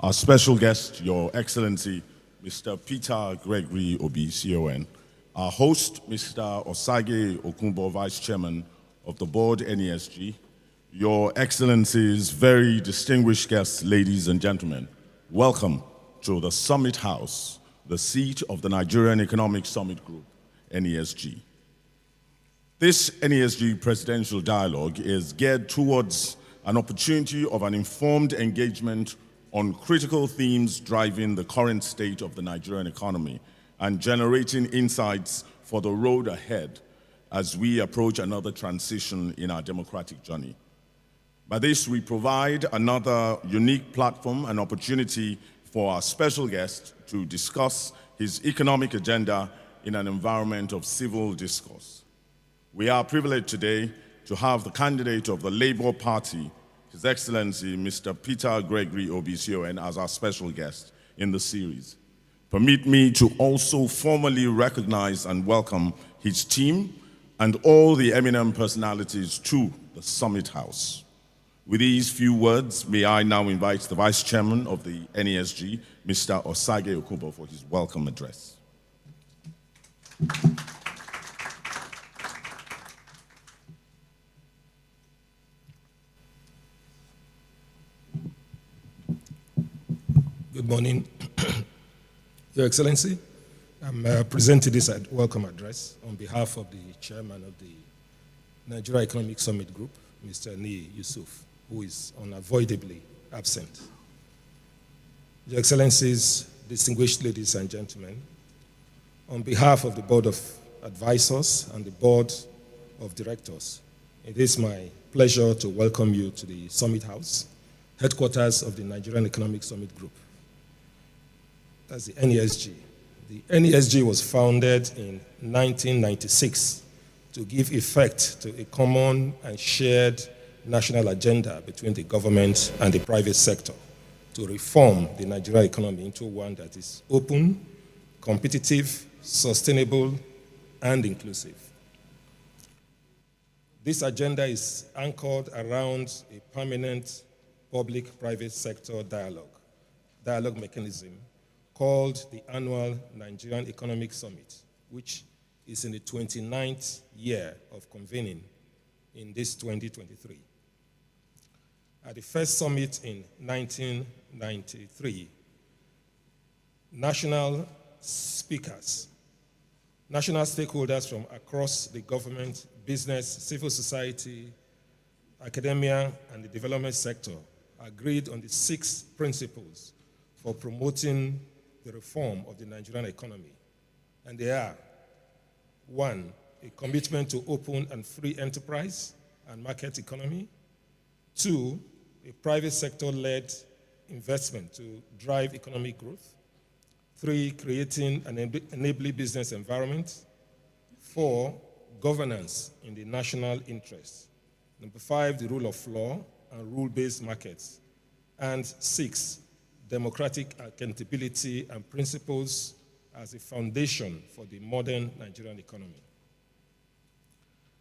Our special guest, Your Excellency, Mr. Peter Gregory Obi, CON. Our host, Mr. Osage Okunbo, Vice Chairman of the Board, NESG. Your Excellencies, very distinguished guests, ladies and gentlemen, welcome to the Summit House, the seat of the Nigerian Economic Summit Group, NESG. This NESG presidential dialogue is geared towards an opportunity of an informed engagement on critical themes driving the current state of the Nigerian economy and generating insights for the road ahead as we approach another transition in our democratic journey. By this, we provide another unique platform and opportunity for our special guest to discuss his economic agenda in an environment of civil discourse. We are privileged today to have the candidate of the Labour Party, His Excellency Mr. Peter Gregory Obi, CON, as our special guest in the series. Permit me to also formally recognize and welcome his team and all the eminent personalities to the Summit House. With these few words, may I now invite the Vice Chairman of the NESG, Mr. Osage Okunbo, for his welcome address. Good morning, Your Excellency. I'm presenting this welcome address on behalf of the chairman of the Nigeria Economic Summit Group, Mr. Ni Yusuf, who is unavoidably absent. Your Excellencies, distinguished ladies and gentlemen, on behalf of the Board of Advisors and the Board of Directors, it is my pleasure to welcome you to the Summit House, headquarters of the Nigerian Economic Summit Group. That's the NESG. The NESG was founded in 1996 to give effect to a common and shared national agenda between the government and the private sector to reform the Nigerian economy into one that is open, competitive, sustainable, and inclusive. This agenda is anchored around a permanent public-private sector dialogue mechanism called the annual Nigerian Economic Summit, which is in the 29th year of convening in this 2023. At the first summit in 1993, national stakeholders from across the government, business, civil society, academia, and the development sector agreed on the 6 principles for promoting the reform of the Nigerian economy. And they are: 1, a commitment to open and free enterprise and market economy. 2, a private sector-led investment to drive economic growth. 3, creating an enabling business environment. 4, governance in the national interest. 5, the rule of law and rule-based markets. And 6, democratic accountability and principles as a foundation for the modern Nigerian economy.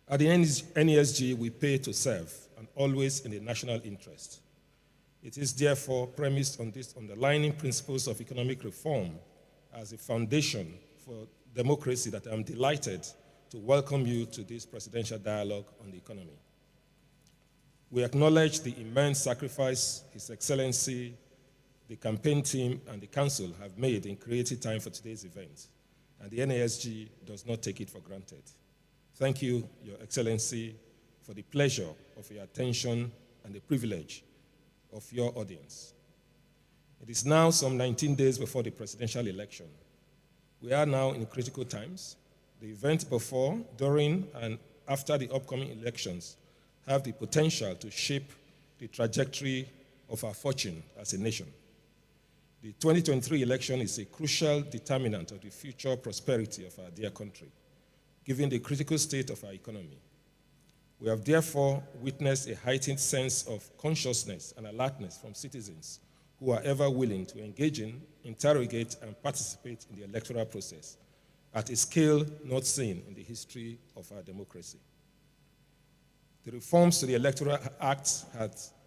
At the NESG, we pay to serve, and always in the national interest. It is therefore premised on these underlying principles of economic reform as a foundation for democracy that I'm delighted to welcome you to this presidential dialogue on the economy. We acknowledge the immense sacrifice His Excellency, the campaign team, and the council have made in creating time for today's event, and the NESG does not take it for granted. Thank you, Your Excellency, for the pleasure of your attention and the privilege of your audience. It is now some 19 days before the presidential election. We are now in critical times. The event before, during, and after the upcoming elections have the potential to shape the trajectory of our fortune as a nation. The 2023 election is a crucial determinant of the future prosperity of our dear country, given the critical state of our economy. We have therefore witnessed a heightened sense of consciousness and alertness from citizens who are ever willing to engage in, interrogate, and participate in the electoral process at a scale not seen in the history of our democracy. The reforms to the Electoral Act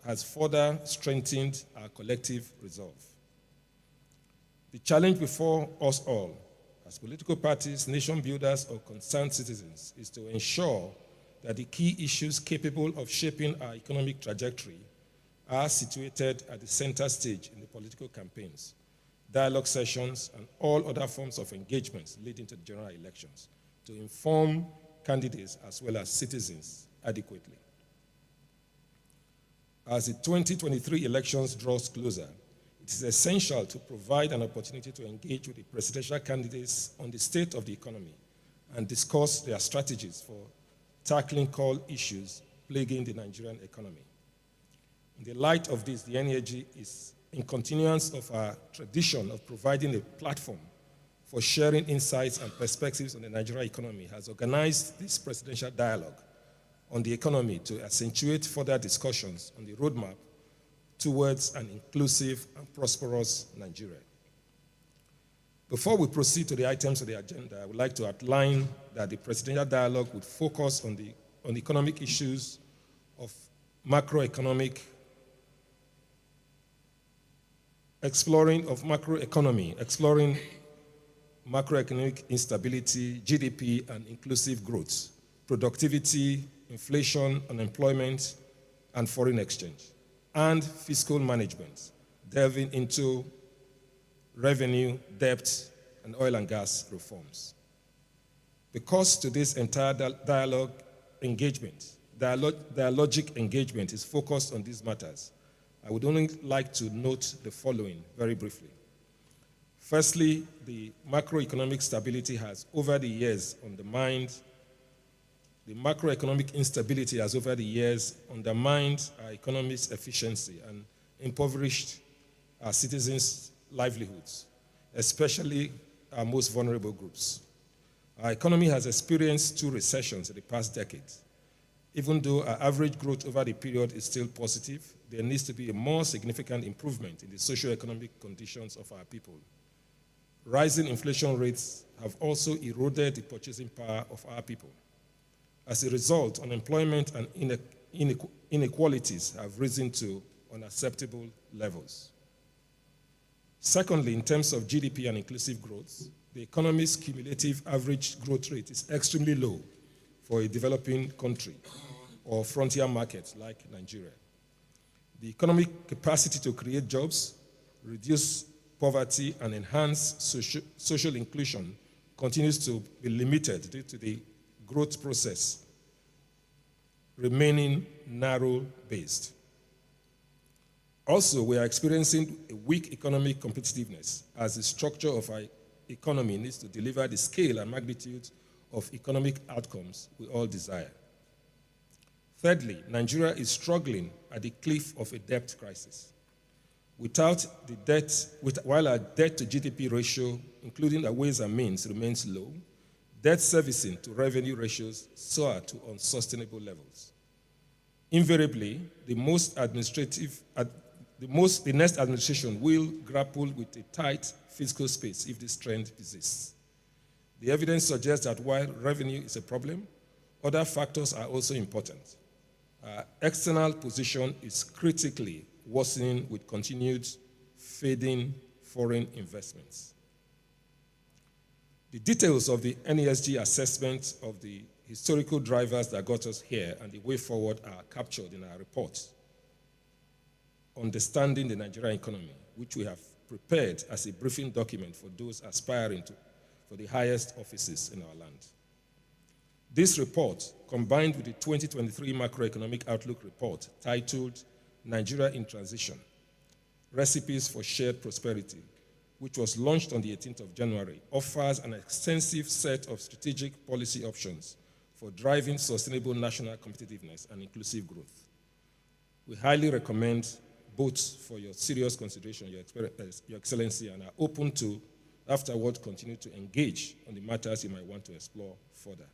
has further strengthened our collective resolve. The challenge before us all, as political parties, nation builders, or concerned citizens, is to ensure that the key issues capable of shaping our economic trajectory are situated at the center stage in the political campaigns, dialogue sessions, and all other forms of engagements leading to the general elections to inform candidates as well as citizens adequately. As the 2023 elections draws closer, it is essential to provide an opportunity to engage with the presidential candidates on the state of the economy and discuss their strategies for tackling core issues plaguing the Nigerian economy. In the light of this, the NESG is in continuance of our tradition of providing a platform for sharing insights and perspectives on the Nigerian economy, has organized this presidential dialogue on the economy to accentuate further discussions on the roadmap towards an inclusive and prosperous Nigeria. Before we proceed to the items of the agenda, I would like to outline that the presidential dialogue would focus on the economic issues of macroeconomic, exploring macroeconomic instability, GDP and inclusive growth, productivity, inflation, unemployment, and foreign exchange, and fiscal management, delving into revenue, debt, and oil and gas reforms. Because today's entire dialogic engagement is focused on these matters, I would only like to note the following very briefly. Firstly, the macroeconomic stability has over the years undermined, the macroeconomic instability has over the years undermined our economy's efficiency and impoverished our citizens' livelihoods, especially our most vulnerable groups. Our economy has experienced 2 recessions in the past decade. Even though our average growth over the period is still positive, there needs to be a more significant improvement in the socio-economic conditions of our people. Rising inflation rates have also eroded the purchasing power of our people. As a result, unemployment and inequalities have risen to unacceptable levels. Secondly, in terms of GDP and inclusive growth, the economy's cumulative average growth rate is extremely low for a developing country or frontier market like Nigeria. The economic capacity to create jobs, reduce poverty, and enhance social inclusion continues to be limited due to the growth process remaining narrow-based. Also, we are experiencing a weak economic competitiveness as the structure of our economy needs to deliver the scale and magnitude of economic outcomes we all desire. Thirdly, Nigeria is struggling at the cliff of a debt crisis. While our debt to GDP ratio, including our ways and means, remains low, debt servicing to revenue ratios soar to unsustainable levels. Invariably, the next administration will grapple with a tight fiscal space if this trend persists. The evidence suggests that while revenue is a problem, other factors are also important. Our external position is critically worsening with continued fading foreign investments. The details of the NESG assessment of the historical drivers that got us here and the way forward are captured in our report, Understanding the Nigerian Economy, which we have prepared as a briefing document for those aspiring for the highest offices in our land. This report, combined with the 2023 Macroeconomic Outlook Report titled Nigeria in Transition, Recipes for Shared Prosperity, which was launched on the 18th of January, offers an extensive set of strategic policy options for driving sustainable national competitiveness and inclusive growth. We highly recommend both for your serious consideration, Your Excellency, and are open to, afterward, continue to engage on the matters you might want to explore further.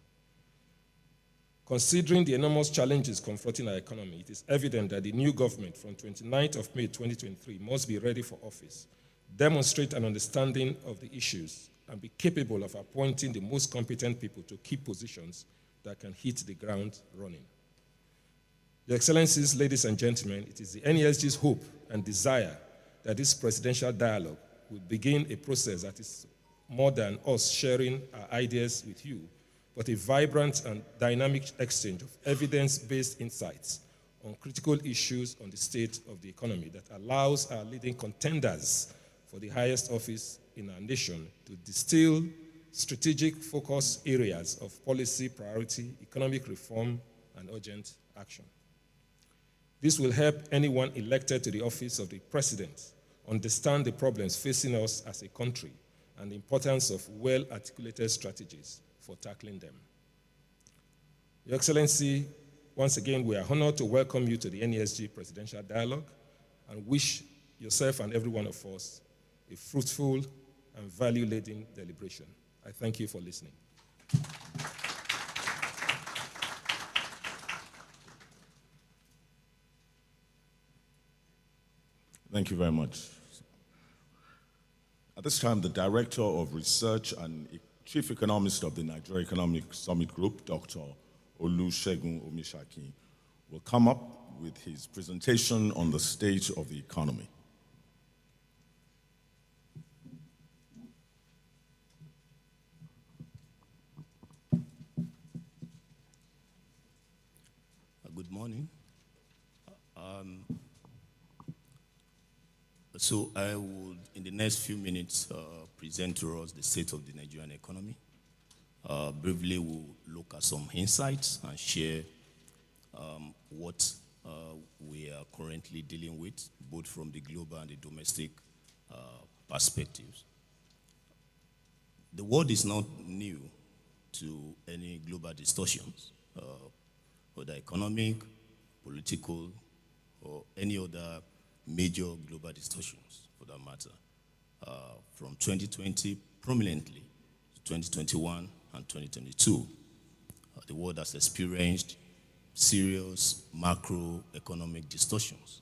Considering the enormous challenges confronting our economy, it is evident that the new government from 29th of May 2023 must be ready for office, demonstrate an understanding of the issues, and be capable of appointing the most competent people to key positions that can hit the ground running. Your Excellencies, ladies and gentlemen, it is the NESG's hope and desire that this presidential dialogue will begin a process that is more than us sharing our ideas with you, but a vibrant and dynamic exchange of evidence-based insights on critical issues on the state of the economy that allows our leading contenders for the highest office in our nation to distill strategic focus areas of policy priority, economic reform, and urgent action. This will help anyone elected to the office of the president understand the problems facing us as a country and the importance of well-articulated strategies for tackling them. Your Excellency, once again, we are honored to welcome you to the NESG Presidential Dialogue and wish yourself and every one of us a fruitful and value-laden deliberation. I thank you for listening. Thank you very much. At this time, the Director of Research and Chief Economist of the Nigeria Economic Summit Group, Dr. Olusegun Omishaki, will come up with his presentation on the state of the economy. Good morning. So I would, in the next few minutes, present to us the state of the Nigerian economy. Briefly, we'll look at some insights and share what we are currently dealing with, both from the global and the domestic perspectives. The world is not new to any global distortions, whether economic, political, or any other major global distortions, for that matter. From 2020 prominently to 2021 and 2022, the world has experienced serious macroeconomic distortions.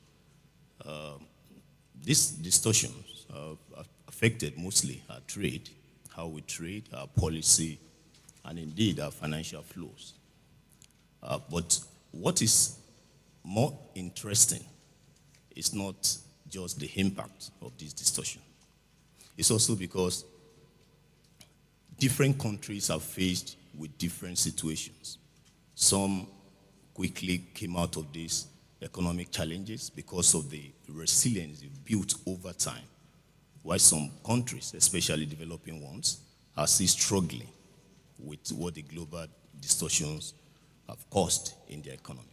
These distortions have affected mostly our trade, how we trade, our policy, and indeed our financial flows. But what is more interesting is not just the impact of this distortion. It's also because different countries are faced with different situations. Some quickly came out of these economic challenges because of the resilience they've built over time, while some countries, especially developing ones, are still struggling with what the global distortions have caused in their economy.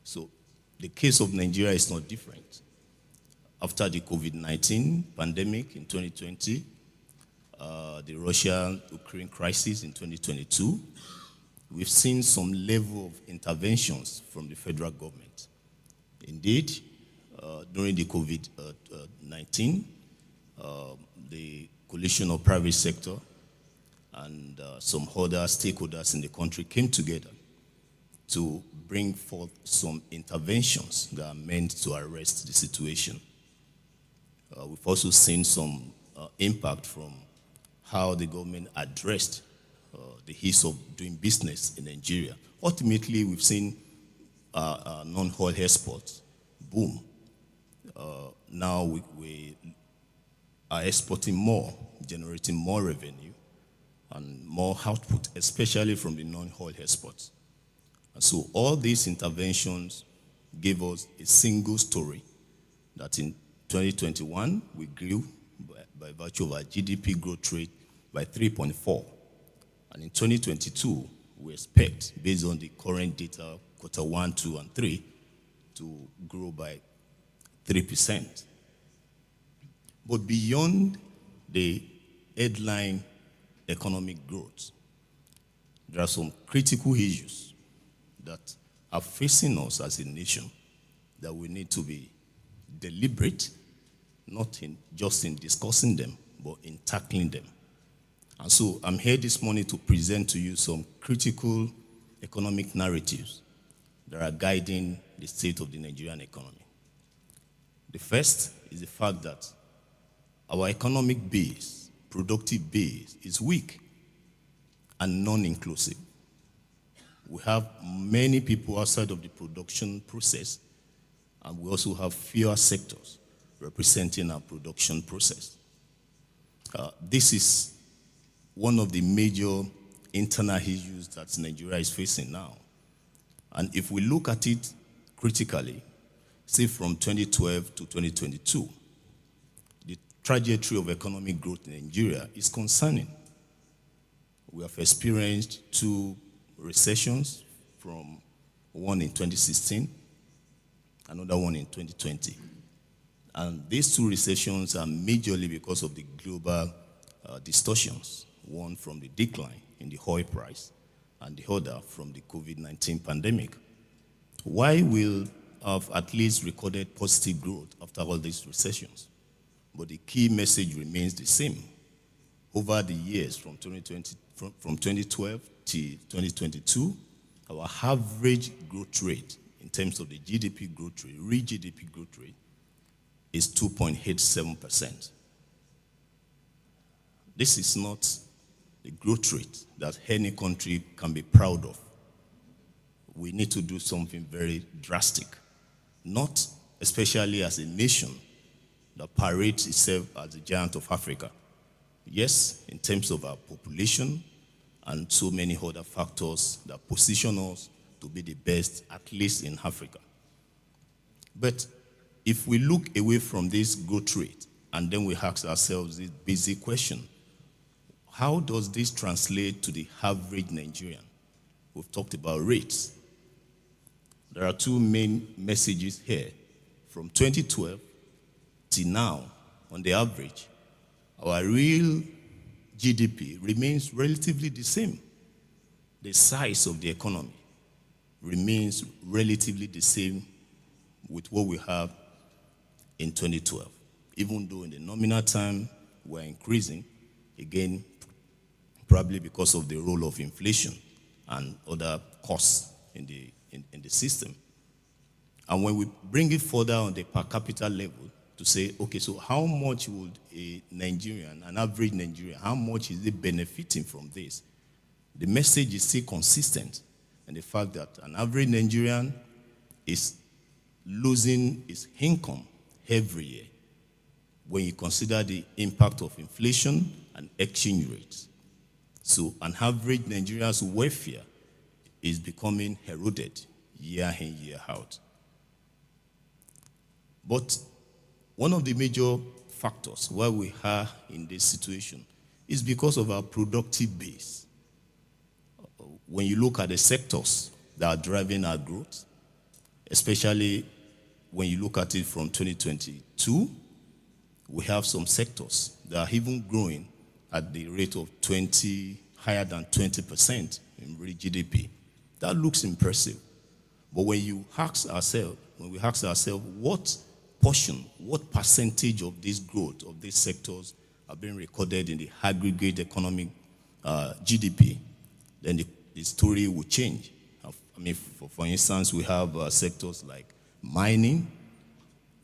So the case of Nigeria is not different. After the COVID-19 pandemic in 2020, the Russia-Ukraine crisis in 2022, we've seen some level of interventions from the federal government. Indeed, during the COVID-19, the coalition of private sector and some other stakeholders in the country came together to bring forth some interventions that are meant to arrest the situation. We've also seen some impact from how the government addressed the ease of doing business in Nigeria. Ultimately, we've seen non-oil exports boom. Now we are exporting more, generating more revenue and more output, especially from the non-oil exports. And so all these interventions gave us a single story that in 2021, we grew by virtue of our GDP growth rate by 3.4. And in 2022, we expect, based on the current data, quarter 1, 2, and 3, to grow by 3%. But beyond the headline economic growth, there are some critical issues that are facing us as a nation that we need to be deliberate, not just in discussing them, but in tackling them. And so I'm here this morning to present to you some critical economic narratives that are guiding the state of the Nigerian economy. The first is the fact that our economic base, productive base, is weak and non-inclusive. We have many people outside of the production process, and we also have fewer sectors representing our production process. This is one of the major internal issues that Nigeria is facing now. And if we look at it critically, say from 2012 to 2022, the trajectory of economic growth in Nigeria is concerning. We have experienced 2 recessions, from one in 2016, another one in 2020. And these 2 recessions are majorly because of the global distortions, one from the decline in the oil price and the other from the COVID-19 pandemic. While we'll have at least recorded positive growth after all these recessions, but the key message remains the same. Over the years from 2012 to 2022, our average growth rate in terms of the GDP growth rate, real GDP growth rate, is 2.87%. This is not a growth rate that any country can be proud of. We need to do something very drastic, not especially as a nation that parades itself as the giant of Africa. Yes, in terms of our population and so many other factors that position us to be the best, at least in Africa. But if we look away from this growth rate and then we ask ourselves this basic question, how does this translate to the average Nigerian? We've talked about rates. There are 2 main messages here. From 2012 till now, on the average, our real GDP remains relatively the same. The size of the economy remains relatively the same with what we have in 2012. Even though in the nominal term we're increasing, again, probably because of the role of inflation and other costs in the system. And when we bring it further on the per capita level to say, okay, so how much would a Nigerian, an average Nigerian, how much is it benefiting from this? The message is still consistent, and the fact that an average Nigerian is losing his income every year when you consider the impact of inflation and exchange rates. So an average Nigerian's welfare is becoming eroded year in, year out. But one of the major factors why we are in this situation is because of our productive base. When you look at the sectors that are driving our growth, especially when you look at it from 2022, we have some sectors that are even growing at the rate of higher than 20% in real GDP. That looks impressive. But when we ask ourselves, what portion, what percentage of this growth of these sectors are being recorded in the aggregate economic GDP, then the story will change. I mean, for instance, we have sectors like mining,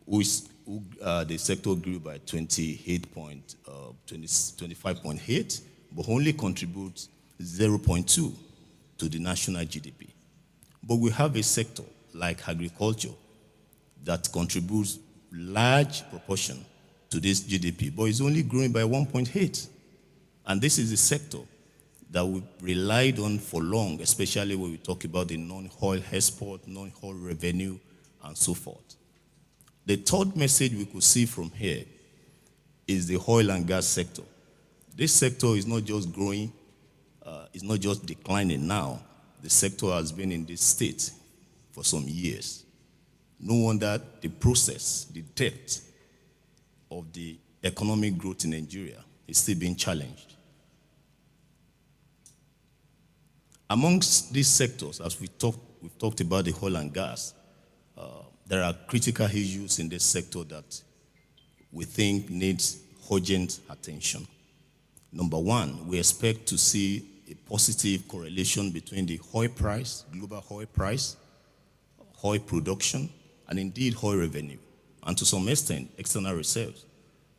the sector grew by 25.8, but only contributes 0.2 to the national GDP. But we have a sector like agriculture that contributes large proportion to this GDP, but is only growing by 1.8. And this is a sector that we relied on for long, especially when we talk about the non-oil export, non-oil revenue, and so forth. The third message we could see from here is the oil and gas sector. This sector is not just growing, it's not just declining now. The sector has been in this state for some years. No wonder the process, the depth of the economic growth in Nigeria is still being challenged. Amongst these sectors, as we've talked about the oil and gas, there are critical issues in this sector that we think needs urgent attention. Number one, we expect to see a positive correlation between the oil price, global oil price, oil production, and indeed oil revenue, and to some extent, external reserves.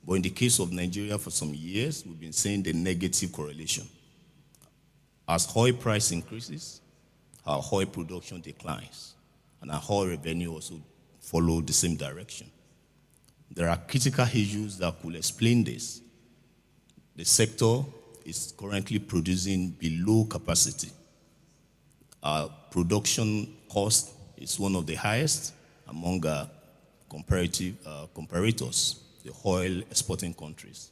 But in the case of Nigeria, for some years, we've been seeing the negative correlation. As oil price increases, our oil production declines, and our oil revenue also follow the same direction. There are critical issues that could explain this. The sector is currently producing below capacity. Our production cost is one of the highest among our comparators, the oil exporting countries.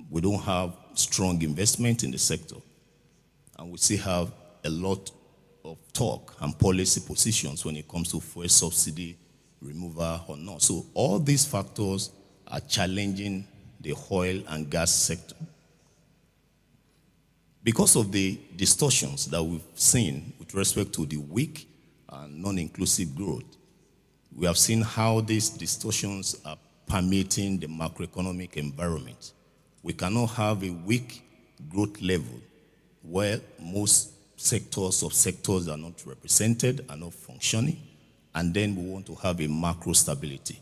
We don't have strong investment in the sector, and we still have a lot of talk and policy positions when it comes to fuel subsidy removal or not. So all these factors are challenging the oil and gas sector. Because of the distortions that we've seen with respect to the weak and non-inclusive growth, we have seen how these distortions are permeating the macroeconomic environment. We cannot have a weak growth level where most sectors are not represented, are not functioning, and then we want to have a macro stability.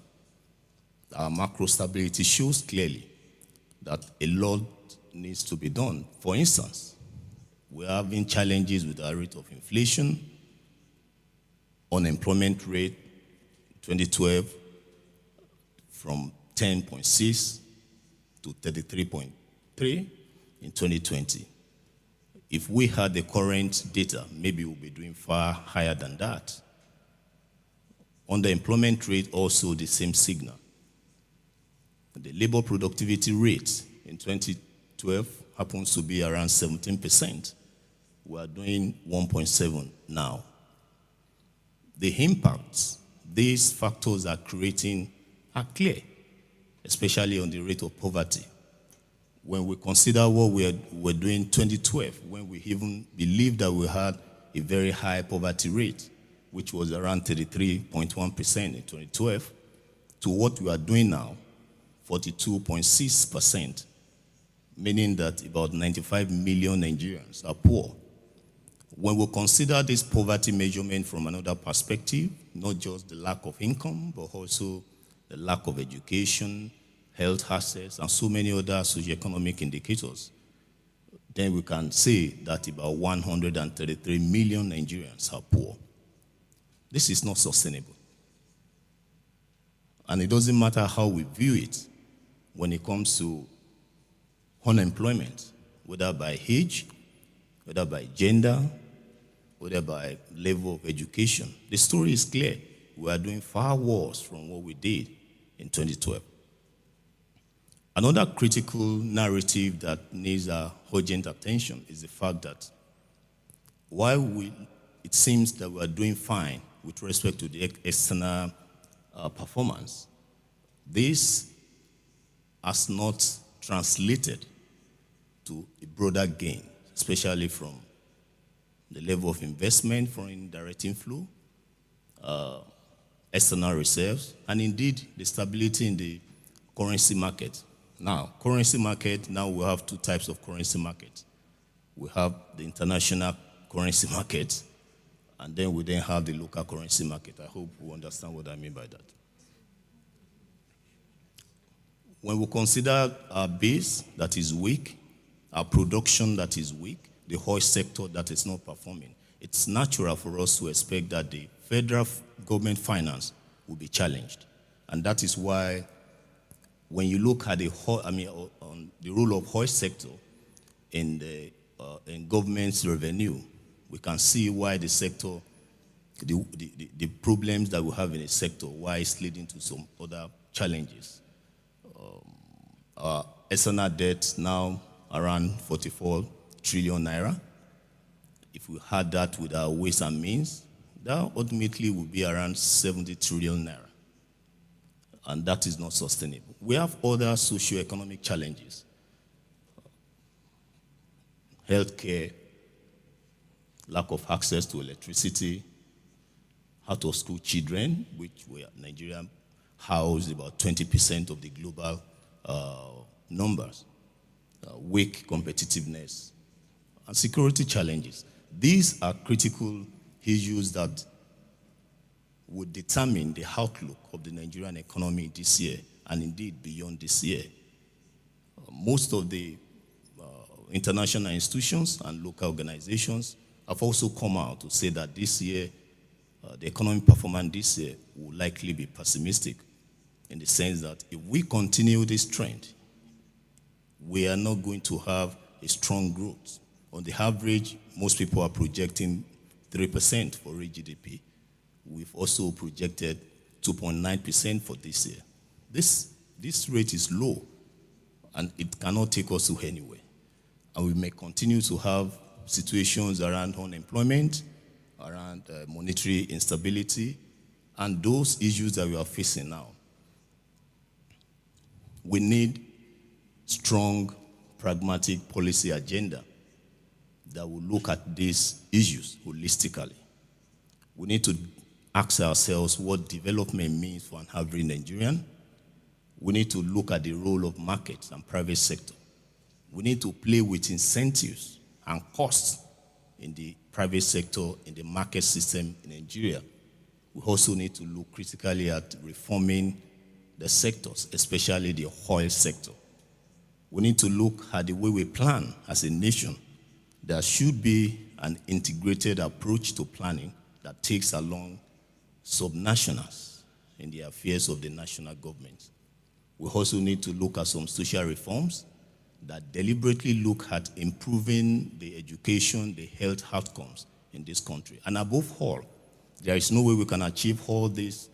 Our macro stability shows clearly that a lot needs to be done. For instance, we're having challenges with our rate of inflation, unemployment rate 2012 from 10.6 to 33.3 in 2020. If we had the current data, maybe we'll be doing far higher than that. Underemployment rate, also the same signal. The labor productivity rate in 2012 happens to be around 17%. We are doing 1.7 now. The impacts these factors are creating are clear, especially on the rate of poverty. When we consider what we were doing in 2012, when we even believed that we had a very high poverty rate, which was around 33.1% in 2012, to what we are doing now, 42.6%, meaning that about 95 million Nigerians are poor. When we consider this poverty measurement from another perspective, not just the lack of income, but also the lack of education, health access, and so many other socioeconomic indicators, then we can say that about 133 million Nigerians are poor. This is not sustainable. And it doesn't matter how we view it when it comes to unemployment, whether by age, whether by gender, whether by level of education. The story is clear. We are doing far worse from what we did in 2012. Another critical narrative that needs our urgent attention is the fact that while it seems that we are doing fine with respect to the external performance, this has not translated to a broader gain, especially from the level of investment, foreign direct inflow, external reserves, and indeed the stability in the currency market. Now, currency market, now we have two types of currency market. We have the international currency market, and then we then have the local currency market. I hope you understand what I mean by that. When we consider our base that is weak, our production that is weak, the oil sector that is not performing, it's natural for us to expect that the federal government finance will be challenged. And that is why when you look at on the role of oil sector in government's revenue, we can see why the sector, the problems that we have in the sector, why it's leading to some other challenges. Our external debt now around 44 trillion naira. If we had that with our ways and means, that ultimately would be around 70 trillion naira. And that is not sustainable. We have other socio-economic challenges. Healthcare, lack of access to electricity, out-of-school children, which Nigeria house about 20% of the global numbers, weak competitiveness, and security challenges. These are critical issues that would determine the outlook of the Nigerian economy this year and indeed beyond this year. Most of the international institutions and local organizations have also come out to say that this year, the economic performance this year will likely be pessimistic, in the sense that if we continue this trend, we are not going to have a strong growth. On the average, most people are projecting 3% for real GDP. We've also projected 2.9% for this year. This rate is low, and it cannot take us to anywhere. And we may continue to have situations around unemployment, around monetary instability, and those issues that we are facing now. We need strong, pragmatic policy agenda that will look at these issues holistically. We need to ask ourselves what development means for an average Nigerian. We need to look at the role of markets and private sector. We need to play with incentives and costs in the private sector, in the market system in Nigeria. We also need to look critically at reforming the sectors, especially the oil sector. We need to look at the way we plan as a nation. There should be an integrated approach to planning that takes along subnationals in the affairs of the national government. We also need to look at some social reforms that deliberately look at improving the education, the health outcomes in this country. And above all, there is no way we can achieve all this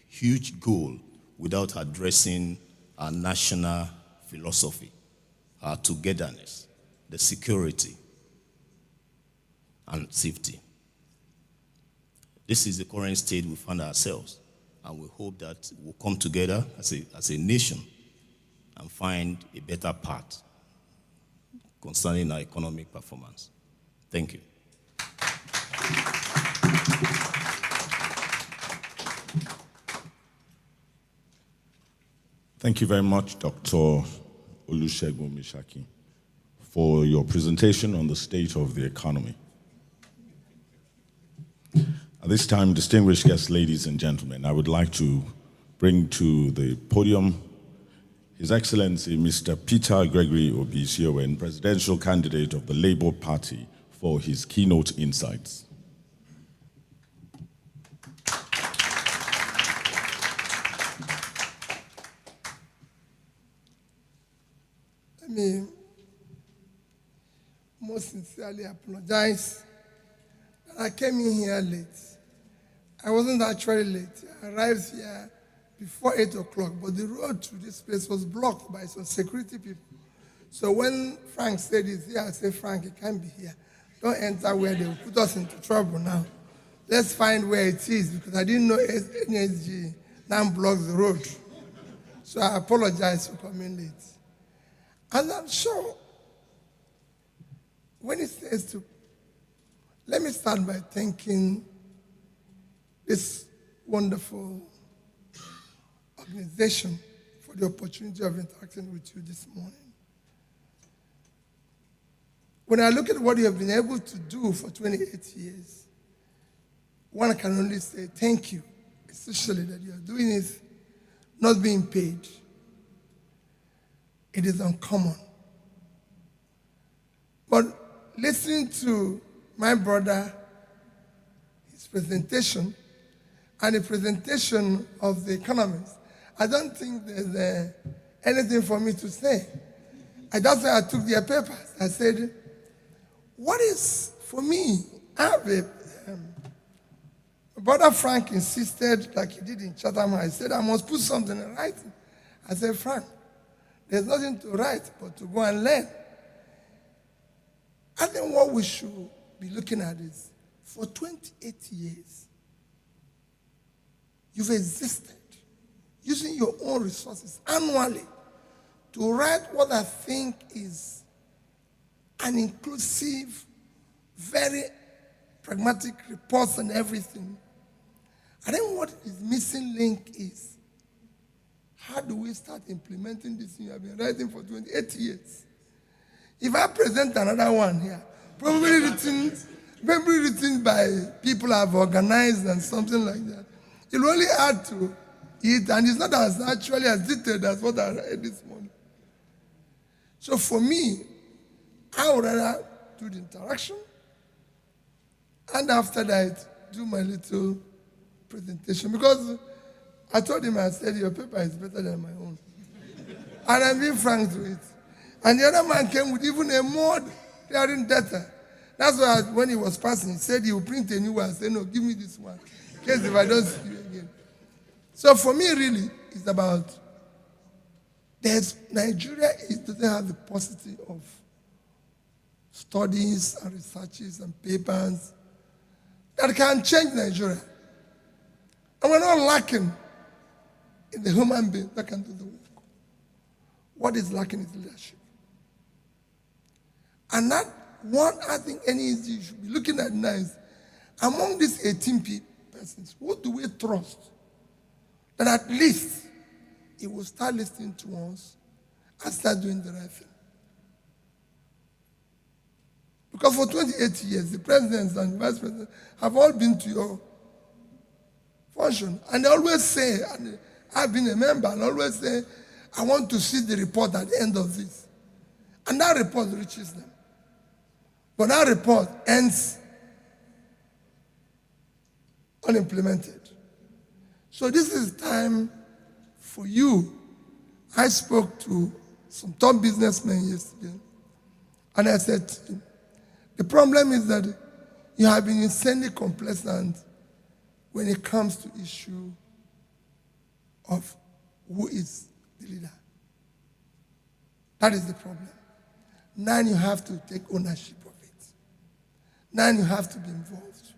huge goal without addressing our national philosophy, our togetherness, the security, and safety. This is the current state we find ourselves, and we hope that we'll come together as a nation and find a better path concerning our economic performance. Thank you. Thank you very much, Dr. Olusegun Mishaki, for your presentation on the state of the economy. At this time, distinguished guests, ladies and gentlemen, I would like to bring to the podium His Excellency Mr. Peter Gregory Obi-CON, presidential candidate of the Labour Party, for his keynote insights. Let me most sincerely apologize that I came in here late. I wasn't actually late. I arrived here before 8 o'clock, but the road to this place was blocked by some security people. So when Frank said he's here, I said, Frank, he can't be here. Don't enter where they will put us into trouble now. Let's find where it is, because I didn't know NESG now blocks the road. So I apologize for coming late. And I'm sure when it says to, let me start by thanking this wonderful organization for the opportunity of interacting with you this morning. When I look at what you have been able to do for 28 years, one can only say thank you, especially that you are doing it not being paid. It is uncommon. But listening to my brother, his presentation, and the presentation of the economists, I don't think there's anything for me to say. That's why I took their papers. I said, what is, for me, Brother Frank insisted, like he did in Chatham, I said, I must put something in writing. I said, Frank, there's nothing to write but to go and learn. I think what we should be looking at is, for 28 years, you've existed using your own resources annually to write what I think is an inclusive, very pragmatic reports and everything. I think what is missing link is, how do we start implementing this thing you have been writing for 28 years? If I present another one here, probably written by people I've organized and something like that, it will only add to it, and it's not as actually as detailed as what I read this morning. So for me, I would rather do the interaction, and after that, do my little presentation. Because I told him, I said, your paper is better than my own. And I'm being frank to it. And the other man came with even a more daring debtor. That's why when he was passing, he said he will print a new one. I said, no, give me this one. In case if I don't see you again. So for me, really, it's about Nigeria doesn't have the paucity of studies and researches and papers that can change Nigeria. And we're not lacking in the human being that can do the work. What is lacking is leadership. And that what I think NESG should be looking at now is, among these 18 persons, who do we trust that at least he will start listening to us and start doing the right thing? Because for 28 years, the presidents and vice presidents have all been to your function. And they always say, and I've been a member, and always say, I want to see the report at the end of this. And that report reaches them. But that report ends unimplemented. So this is time for you. I spoke to some top businessmen yesterday, and I said to him, the problem is that you have been insanely complacent when it comes to issue of who is the leader. That is the problem. Now you have to take ownership of it. Now you have to be involved.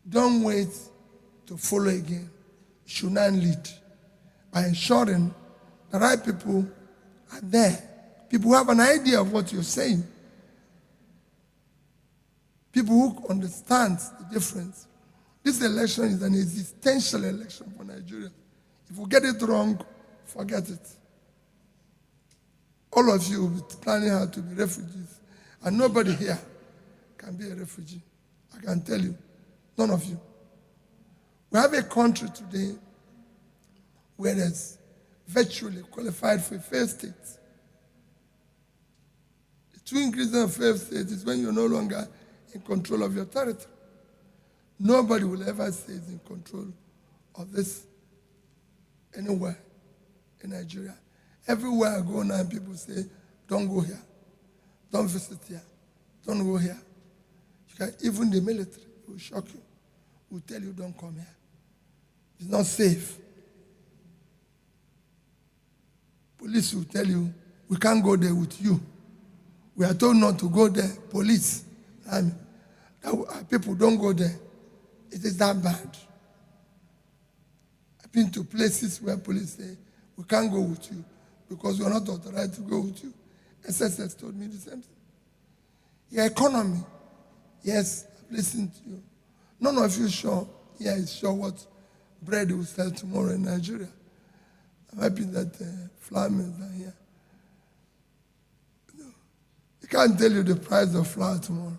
Don't wait to follow again. You should now lead by ensuring the right people are there. People who have an idea of what you're saying. People who understand the difference. This election is an existential election for Nigeria. If we get it wrong, forget it. All of you will be planning how to be refugees, and nobody here can be a refugee. I can tell you, none of you. We have a country today where it's virtually qualified for a failed state. The two ingredients of failed state is when you're no longer in control of your territory. Nobody will ever say he's in control of this anywhere in Nigeria. Everywhere I go now, people say, don't go here. Don't visit here. Don't go here. Even the military will shock you. Will tell you, don't come here. It's not safe. Police will tell you, we can't go there with you. We are told not to go there. Police. People don't go there. It is that bad. I've been to places where police say, we can't go with you because we are not authorized to go with you. SSS told me the same thing. Your economy, yes, I've listened to you. None of you sure, is sure what bread will sell tomorrow in Nigeria. I'm happy that flour mills are here. You can't tell you the price of flour tomorrow.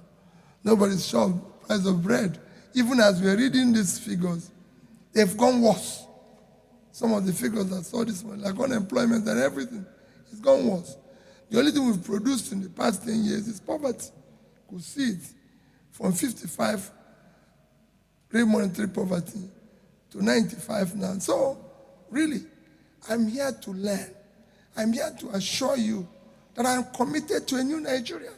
Nobody's sure the price of bread. Even as we're reading these figures, they've gone worse. Some of the figures I saw this morning, like unemployment and everything, it's gone worse. The only thing we've produced in the past 10 years is poverty. You could see it from 55, real monetary poverty, to 95 now. So, really, I'm here to learn. I'm here to assure you that I'm committed to a new Nigeria.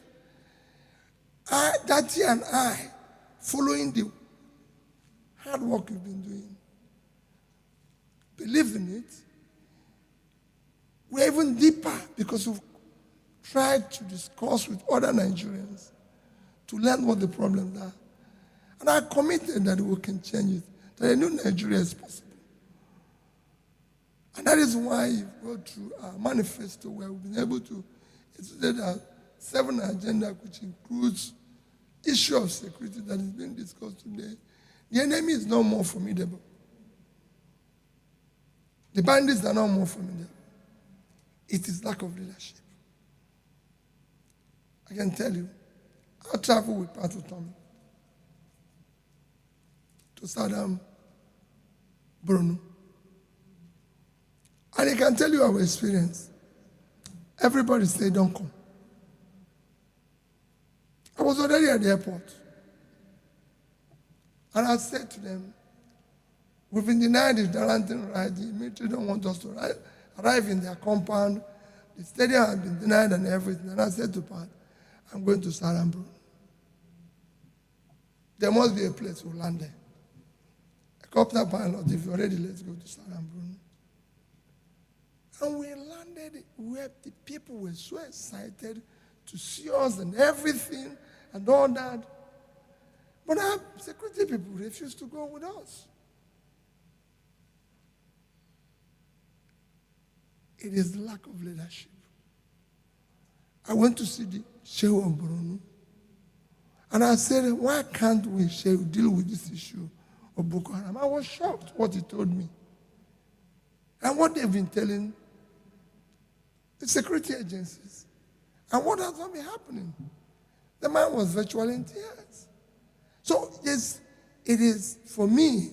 Daddy and I, following the hard work you've been doing, believe in it. We're even deeper because we've tried to discuss with other Nigerians to learn what the problems are. And I'm committed that we can change it, that a new Nigeria is possible. And that is why you go through our manifesto where we've been able to institute our 7 agenda, which includes issue of security that is being discussed today. The enemy is no more formidable. The bandits are no more formidable. It is lack of leadership. I can tell you, I travel with Pastor Tommy to Southern Bruno. And I can tell you our experience. Everybody say, don't come. I was already at the airport. And I said to them, we've been denied the Darlington ride. The military don't want us to arrive in their compound. The stadium had been denied and everything. And I said to Pat, I'm going to Sarambro. There must be a place we'll land there. A copter pilot, if you're ready, let's go to Sarambro. And we landed where the people were so excited to see us and everything and all that. But our security people refused to go with us. It is the lack of leadership. I went to see the Sheikh of Borno, and I said, why can't we deal with this issue of Boko Haram? I was shocked what he told me. And what they've been telling the security agencies. And what has not been happening? The man was virtually in tears. So, yes, it is, for me,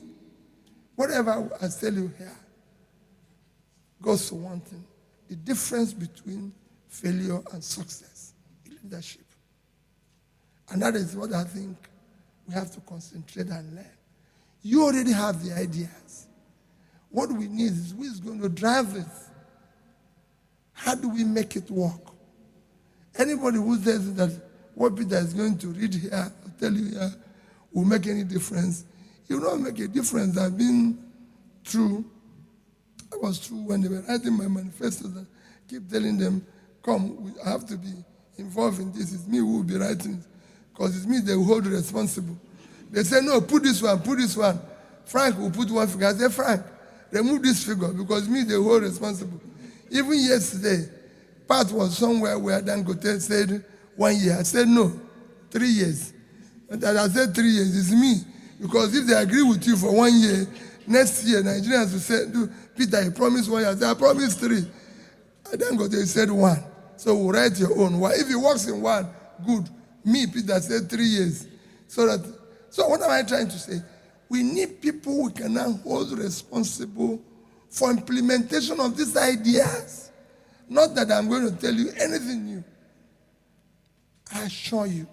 whatever I tell you here goes to one thing. The difference between failure and success in leadership. And that is what I think we have to concentrate and learn. You already have the ideas. What we need is who is going to drive this. How do we make it work? Anybody who says that what Peter is going to read here, I'll tell you here, will make any difference, it will not make a difference. I've been through, I was through when they were writing my manifestos, and keep telling them, come, I have to be involved in this. It's me who will be writing it, because it's me they will hold responsible. They say, no, put this one, put this one. Frank will put one figure. I say, Frank, remove this figure, because me they will hold responsible. Even yesterday, Pat was somewhere where Dangote said 1 year. I said, no, 3 years. And I said 3 years, it's me. Because if they agree with you for 1 year, next year, Nigerians will say, Peter, you promised 1 year. I said, I promised 3. And Dangote said 1. So we'll write your own. Well, if it works in 1, good. Me, Peter, said 3 years. So what am I trying to say? We need people who can now hold responsible for implementation of these ideas. Not that I'm going to tell you anything new. I assure you,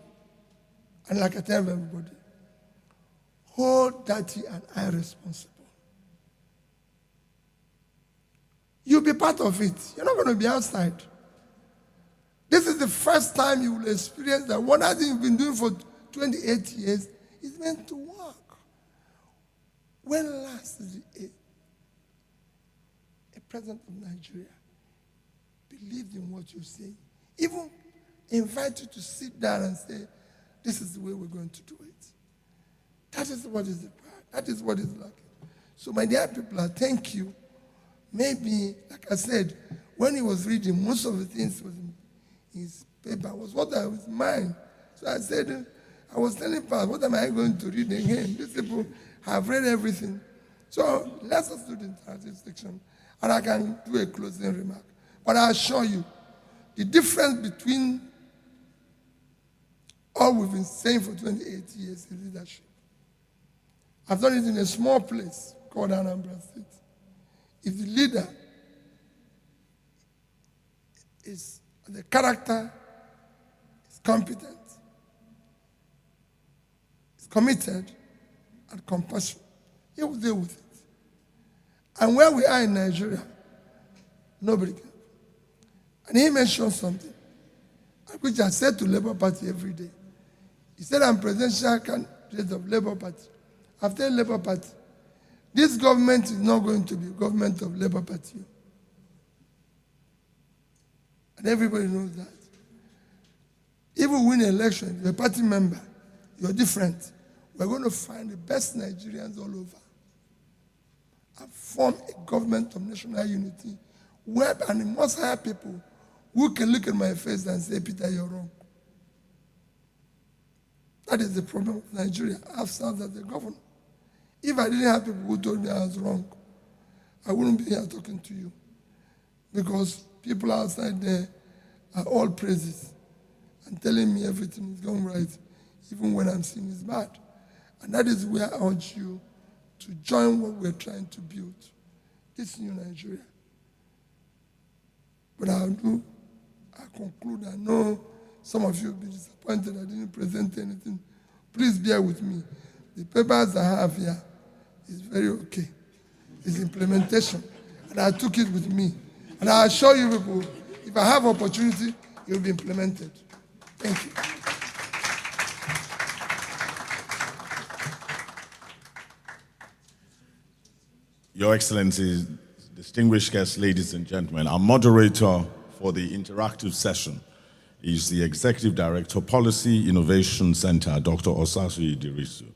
and like I tell everybody, hold Daddy and I responsible. You'll be part of it. You're not going to be outside. This is the first time you will experience that what you've been doing for 28 years is meant to work. When last did a president of Nigeria believed in what you say, even invite you to sit down and say, this is the way we're going to do it. That is what is required. That is what is lacking. So my dear people, I thank you. Maybe, like I said, when he was reading, most of the things was in his paper was what I was mine. So I said, I was telling Pat, what am I going to read again? These people have read everything. So let's just do the entire section, and I can do a closing remark. But I assure you, the difference between all we've been saying for 28 years is leadership. I've done it in a small place called Anambra State. If the leader is the character, is competent, is committed, and compassionate, he will deal with it. And where we are in Nigeria, nobody can. And he mentioned something, which I said to Labour Party every day. He said, I'm presidential candidate of Labour Party. After Labour Party, this government is not going to be a government of Labour Party. And everybody knows that. If we win an election, you're a party member, you're different. We're going to find the best Nigerians all over and form a government of national unity where, and it must hire people who can look at my face and say, Peter, you're wrong. That is the problem of Nigeria. I've served as the governor. If I didn't have people who told me I was wrong, I wouldn't be here talking to you. Because people outside there are all praises and telling me everything is going right, even when I'm seeing it's bad. And that is where I urge you to join what we're trying to build, this new Nigeria. But I conclude, I know some of you will be disappointed I didn't present anything. Please bear with me. The papers I have here is very okay. It's implementation. And I took it with me. And I assure you people, If I have opportunity, it will be implemented. Thank you. Your Excellency, distinguished guests, ladies and gentlemen, our moderator for the interactive session is the Executive Director, Policy Innovation Center, Dr. Osasu Idirisu.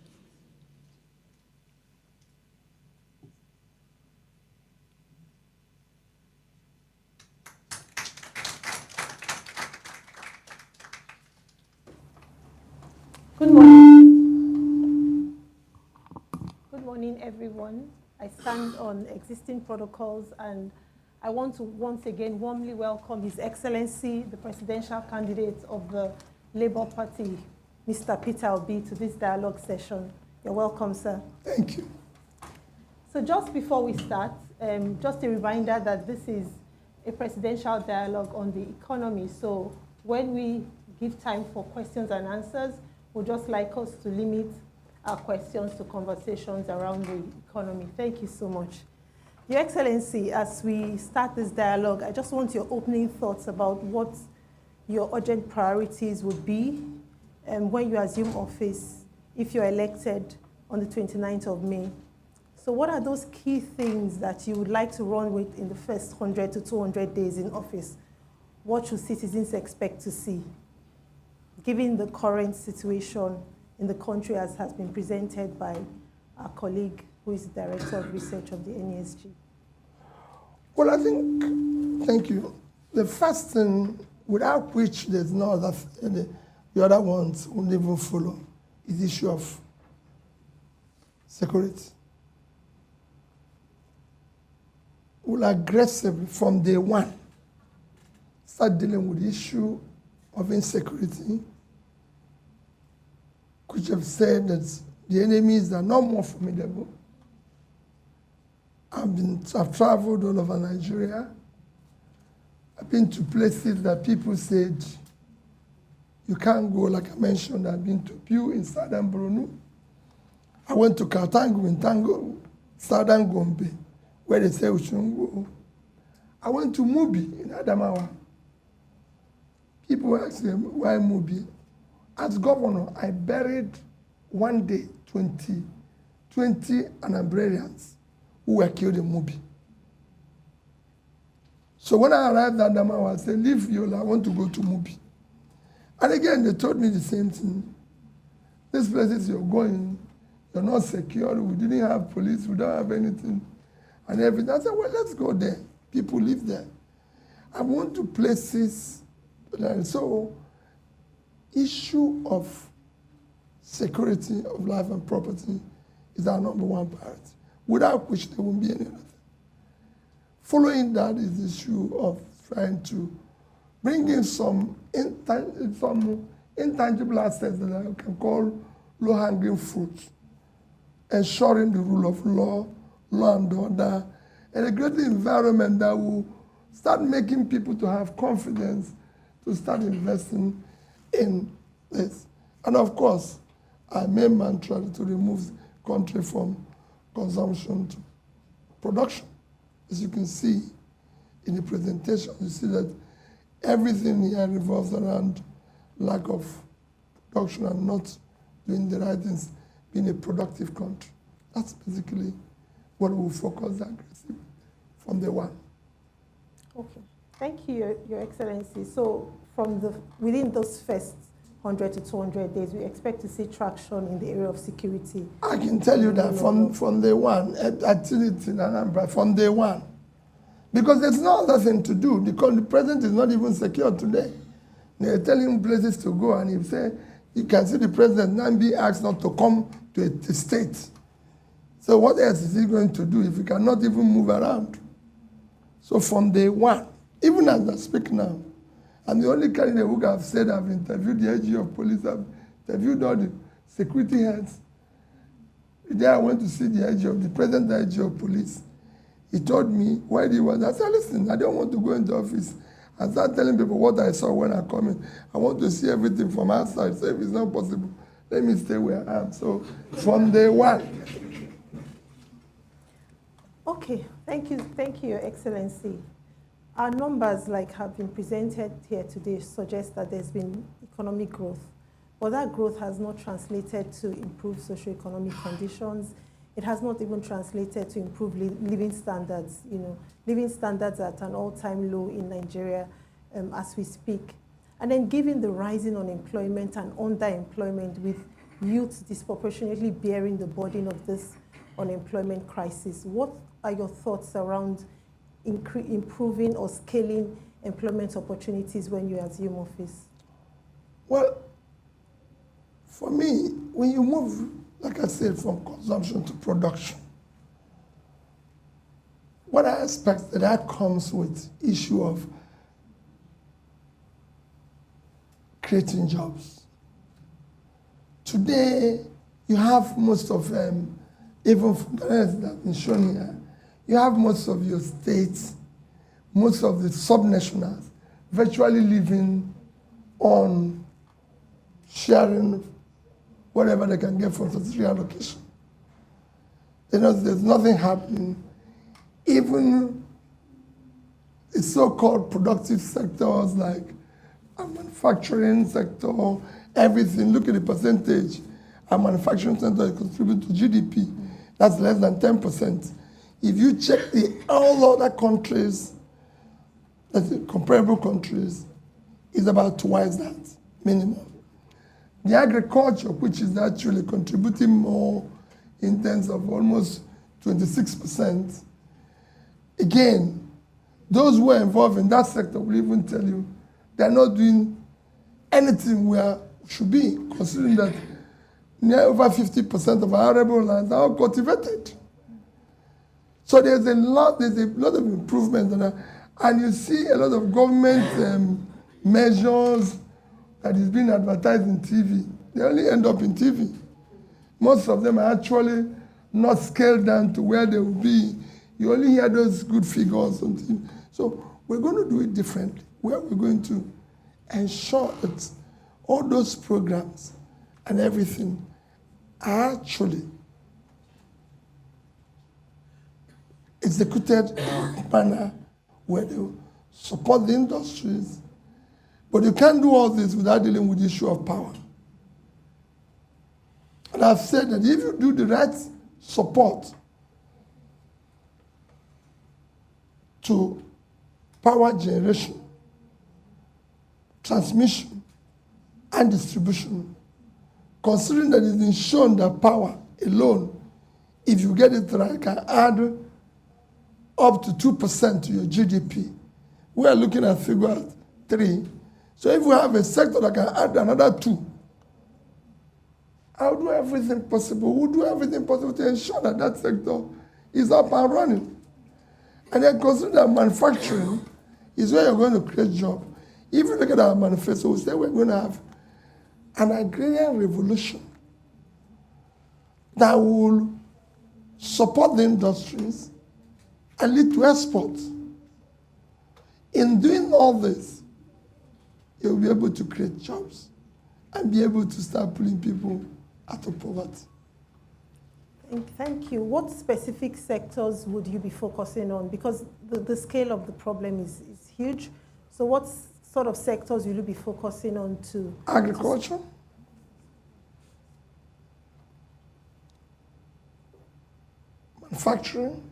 Good morning. Good morning, everyone. I stand on existing protocols, and I want to once again warmly welcome His Excellency, the presidential candidate of the Labour Party, Mr. Peter Obi, to this dialogue session. You're welcome, sir. Thank you. So just before we start, just a reminder that this is a presidential dialogue on the economy. So when we give time for questions and answers, we'd just like us to limit our questions to conversations around the economy. Thank you so much. Your Excellency, as we start this dialogue, I just want your opening thoughts about what your urgent priorities would be when you assume office, if you're elected on the 29th of May. So what are those key things that you would like to run with in the first 100 to 200 days in office? What should citizens expect to see, given the current situation in the country as has been presented by our colleague who is the Director of Research of the NESG? Well, I think, thank you. The first thing, without which there's no other, the other ones won't even follow, is the issue of security. We'll aggressively, from day one, start dealing with the issue of insecurity, which have said that the enemies are not more formidable. I've traveled all over Nigeria. I've been to places that people said you can't go, like I mentioned. I've been to Pew in southern Borno. I went to Kaltango in Tango, southern Gombe, where they say we shouldn't go. I went to Mubi in Adamawa. People ask me, why Mubi? As governor, I buried one day 20 Anambarians who were killed in Mubi. So when I arrived at Adamawa, I said, leave Yola, I want to go to Mubi. And again, they told me the same thing. These places you're going, you're not secure, we didn't have police, we don't have anything, and everything. I said, well, let's go there. People live there. I went to places, and so issue of security of life and property is our number one priority, without which there won't be any other thing. Following that is the issue of trying to bring in some intangible assets that I can call low-hanging fruit, ensuring the rule of law, law and order, and a great environment that will start making people to have confidence to start investing in this. And of course, our main mantra is to remove the country from consumption to production. As you can see in the presentation, you see that everything here revolves around lack of production and not doing the right things, being a productive country. That's basically what we'll focus aggressively from day one. Okay, thank you, Your Excellency. So within those first 100 to 200 days, we expect to see traction in the area of security. I can tell you that from day one, activity in Anambra, from day one. Because there's no other thing to do, because the president is not even secure today. They're telling him places to go, and he say, you can see the president now being asked not to come to a state. So what else is he going to do if he cannot even move around? So from day one, even as I speak now, I'm the only candidate who have said I've interviewed the AG of police, I've interviewed all the security heads. The day I went to see the president AG of police, he told me why he was. I said, listen, I don't want to go into office and start telling people what I saw when I come in. I want to see everything from outside. So if it's not possible, let me stay where I am. So from day one. Okay, thank you, Your Excellency. Our numbers, like have been presented here today, suggest that there's been economic growth, but that growth has not translated to improved socioeconomic conditions. It has not even translated to improved living standards. Living standards at an all-time low in Nigeria as we speak. And then given the rising unemployment and underemployment, with youth disproportionately bearing the burden of this unemployment crisis, what are your thoughts around improving or scaling employment opportunities when you assume office? Well, for me, when you move, like I said, from consumption to production, what I expect that comes with issue of creating jobs. Today, you have most of them, even from the rest that have been shown here, you have most of your states, most of the subnationals virtually living on sharing whatever they can get from statutory allocation. There's nothing happening. Even the so-called productive sectors like our manufacturing sector, everything, look at the percentage our manufacturing sector contributes to GDP. That's less than 10%. If you check all other countries, that's the comparable countries, is about twice that minimum. The agriculture, which is actually contributing more in terms of almost 26%, again, those who are involved in that sector will even tell you they're not doing anything where it should be, considering that near over 50% of our arable lands are cultivated. So there's a lot of improvement, and you see a lot of government measures that is being advertised in TV. They only end up in TV. Most of them are actually not scaled down to where they will be. You only hear those good figures on TV. So we're going to do it differently, where we're going to ensure that all those programs and everything are actually executed in a manner where they support the industries. But you can't do all this without dealing with the issue of power. And I've said that if you do the right support to power generation, transmission, and distribution, considering that it's been shown that power alone, if you get it right, can add up to 2% to your GDP. We are looking at figure 3. So if we have a sector that can add another 2, I'll do everything possible. We'll do everything possible to ensure that that sector is up and running. And then consider that manufacturing is where you're going to create jobs. If you look at our manifesto, we say we're going to have an agrarian revolution that will support the industries and lead to exports. In doing all this, you'll be able to create jobs and be able to start pulling people out of poverty. Thank you. What specific sectors would you be focusing on? Because the scale of the problem is huge. So what sort of sectors will you be focusing on to? Agriculture. Manufacturing.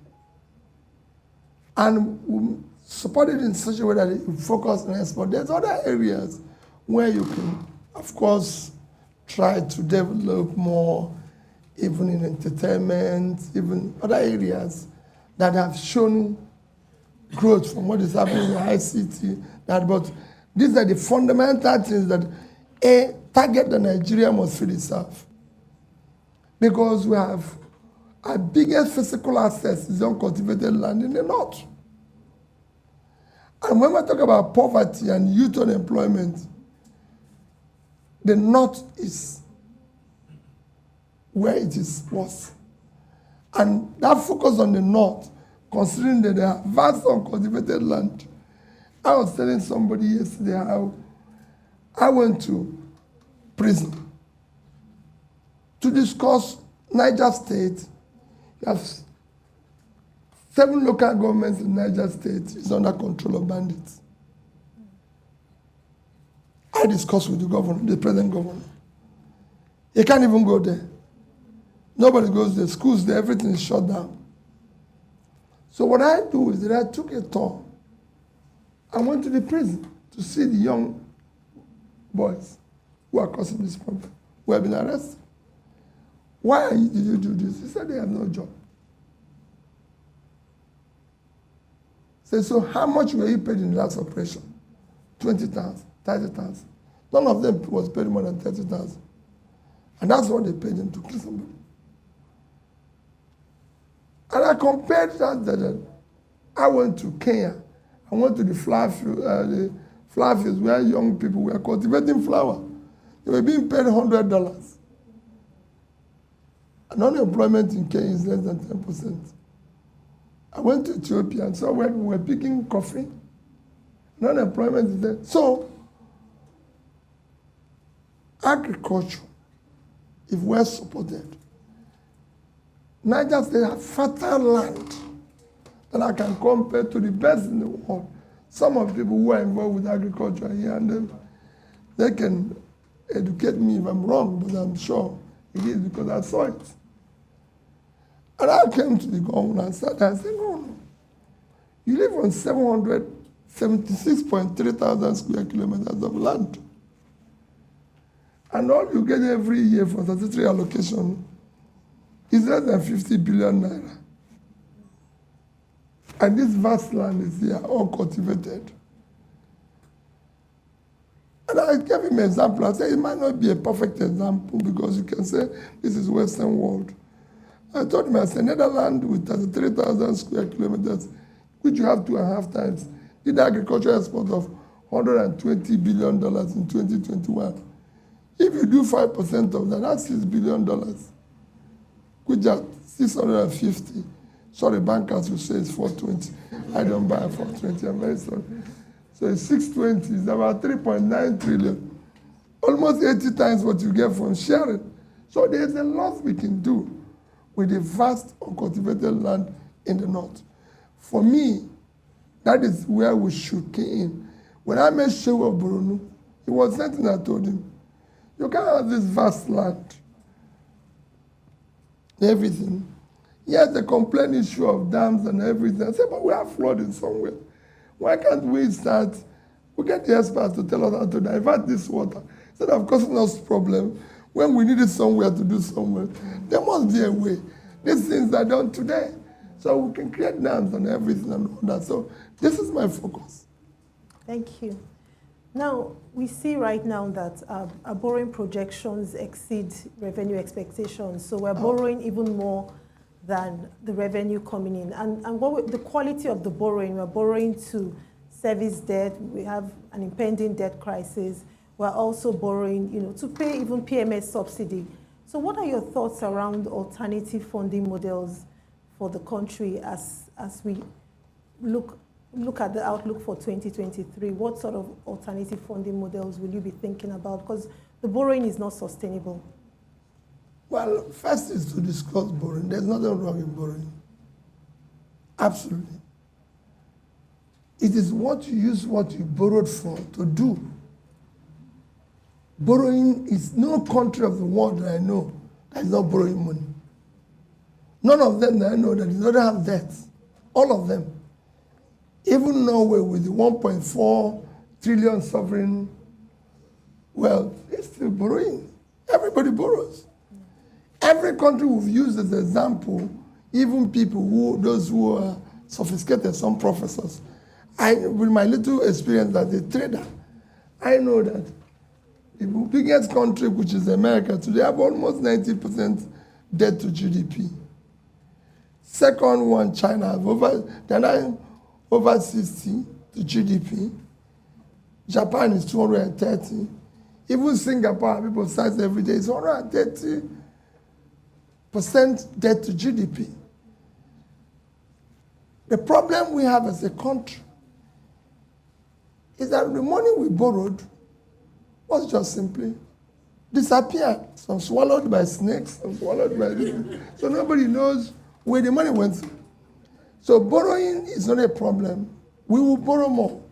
And we support it in such a way that you focus on export. There's other areas where you can, of course, try to develop more, even in entertainment, even other areas that have shown growth from what is happening in ICT. But these are the fundamental things that a target that Nigeria must feed itself. Because we have our biggest physical access is uncultivated land in the north. And when we talk about poverty and youth unemployment, the north is where it is worse. And that focus on the north, considering that there are vast uncultivated land. I was telling somebody yesterday how I went to prison to discuss Niger State. You have 7 local governments in Niger State is under control of bandits. I discussed with the governor, the present governor. He can't even go there. Nobody goes there. Schools there, everything is shut down. So what I do is that I took a tour. I went to the prison to see the young boys who are causing this problem, who have been arrested. Why did you do this? He said they have no job. Said, so how much were you paid in the last operation? 20,000, 30,000. None of them was paid more than 30,000. And that's what they paid them to kill somebody. And I compared that. I went to Kenya. I went to the flower fields where young people were cultivating flower. They were being paid $100. And unemployment in Kenya is less than 10%. I went to Ethiopia and saw where we were picking coffee. And unemployment is there. So, agriculture, if well supported, Niger State has fertile land that I can compare to the best in the world. Some of the people who are involved with agriculture here, and they can educate me if I'm wrong, but I'm sure it is because I saw it. And I came to the governor and said, no. You live on 776.3 thousand square kilometers of land. And all you get every year for statutory allocation is less than 50 billion naira. And this vast land is here, all cultivated. And I gave him an example. I said, it might not be a perfect example because you can say this is Western world. I told him, I said, Netherlands with 33,000 square kilometers, which you have 2.5 times, did agricultural export of $120 billion in 2021. If you do 5% of that, that's $6 billion, which are 650. Sorry, bankers will say it's 420. I don't buy 420, I'm very sorry. So it's 620, it's about 3.9 trillion. Almost 80 times what you get from sharing. So there's a lot we can do with the vast uncultivated land in the north. For me, that is where we should key in. When I met Shehu of Borno, it was something I told him. You can't have this vast land, everything. Yes, the complaint issue of dams and everything. I said, but we have flooding somewhere. Why can't we start, we get the experts to tell us how to divert this water instead of causing us problems when we need it somewhere to do somewhere. There must be a way. These things are done today. So we can create dams and everything and all that. So this is my focus. Thank you. Now, we see right now that our borrowing projections exceed revenue expectations. So we're borrowing even more than the revenue coming in. And the quality of the borrowing, we're borrowing to service debt. We have an impending debt crisis. We're also borrowing, to pay even PMS subsidy. So what are your thoughts around alternative funding models for the country as we look at the outlook for 2023? What sort of alternative funding models will you be thinking about? Because the borrowing is not sustainable. Well, first is to discuss borrowing. There's nothing wrong in borrowing. Absolutely. It is what you use what you borrowed for to do. Borrowing is no country of the world that I know that is not borrowing money. None of them that I know that do not have debt. All of them. Even Norway with the 1.4 trillion sovereign wealth, it's still borrowing. Everybody borrows. Every country we've used as an example, even people those who are sophisticated, some professors. With my little experience as a trader, I know that the biggest country, which is America, today have almost 90% debt to GDP. Second one, China, have over 60 to GDP. Japan is 230. Even Singapore, people cite every day, it's 130% debt to GDP. The problem we have as a country is that the money we borrowed was just simply disappeared. Some swallowed by snakes, some swallowed by this. So nobody knows where the money went. So borrowing is not a problem. We will borrow more.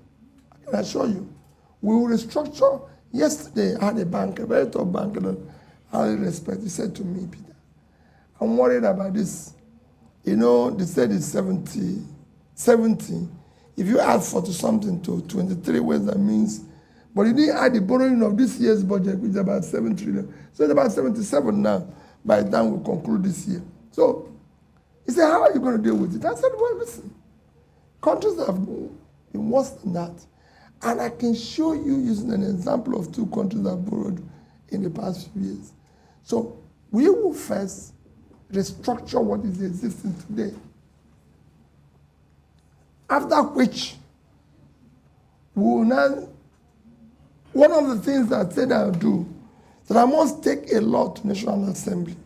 I can assure you. We will restructure. Yesterday, I had a bank, a very top bank that I highly respect. He said to me, Peter, I'm worried about this. You know, they said it's 70. If you add 40 something to 23, what that means? But you didn't add the borrowing of this year's budget, which is about 7 trillion. So it's about 77 now by the time we conclude this year. So he said, how are you going to deal with it? I said, well, listen, countries have been worse than that. And I can show you using an example of 2 countries that borrowed in the past few years. So we will first restructure what is existing today. After which, we will now, one of the things that I said I'll do, that I must take a law to National Assembly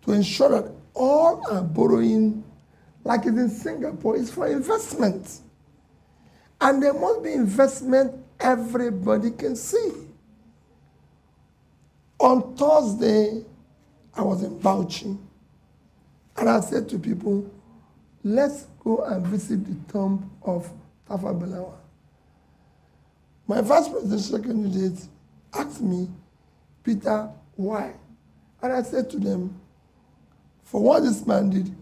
to ensure that all our borrowing, like it's in Singapore, is for investment. And there must be investment everybody can see. On Thursday, I was in Bauchi, and I said to people, let's go and visit the tomb of Tafa Balewa. My vice presidential candidate asked me, Peter, why? And I said to them, for what this man did,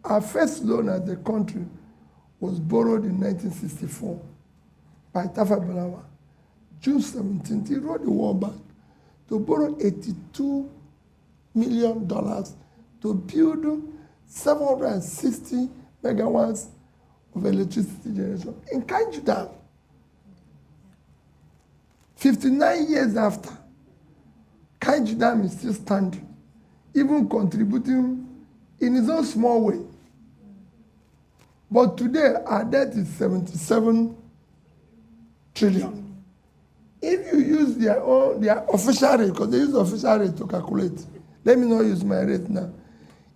our first loan as a country was borrowed in 1964 by Tafa Balewa. June 17th, he wrote the World Bank to borrow $82 million to build 760 megawatts of electricity generation in Kaiju Dam. 59 years after, Kaiju Dam is still standing, even contributing in its own small way. But today, our debt is 77 trillion. If you use their official rate, because they use the official rate to calculate, let me not use my rate now,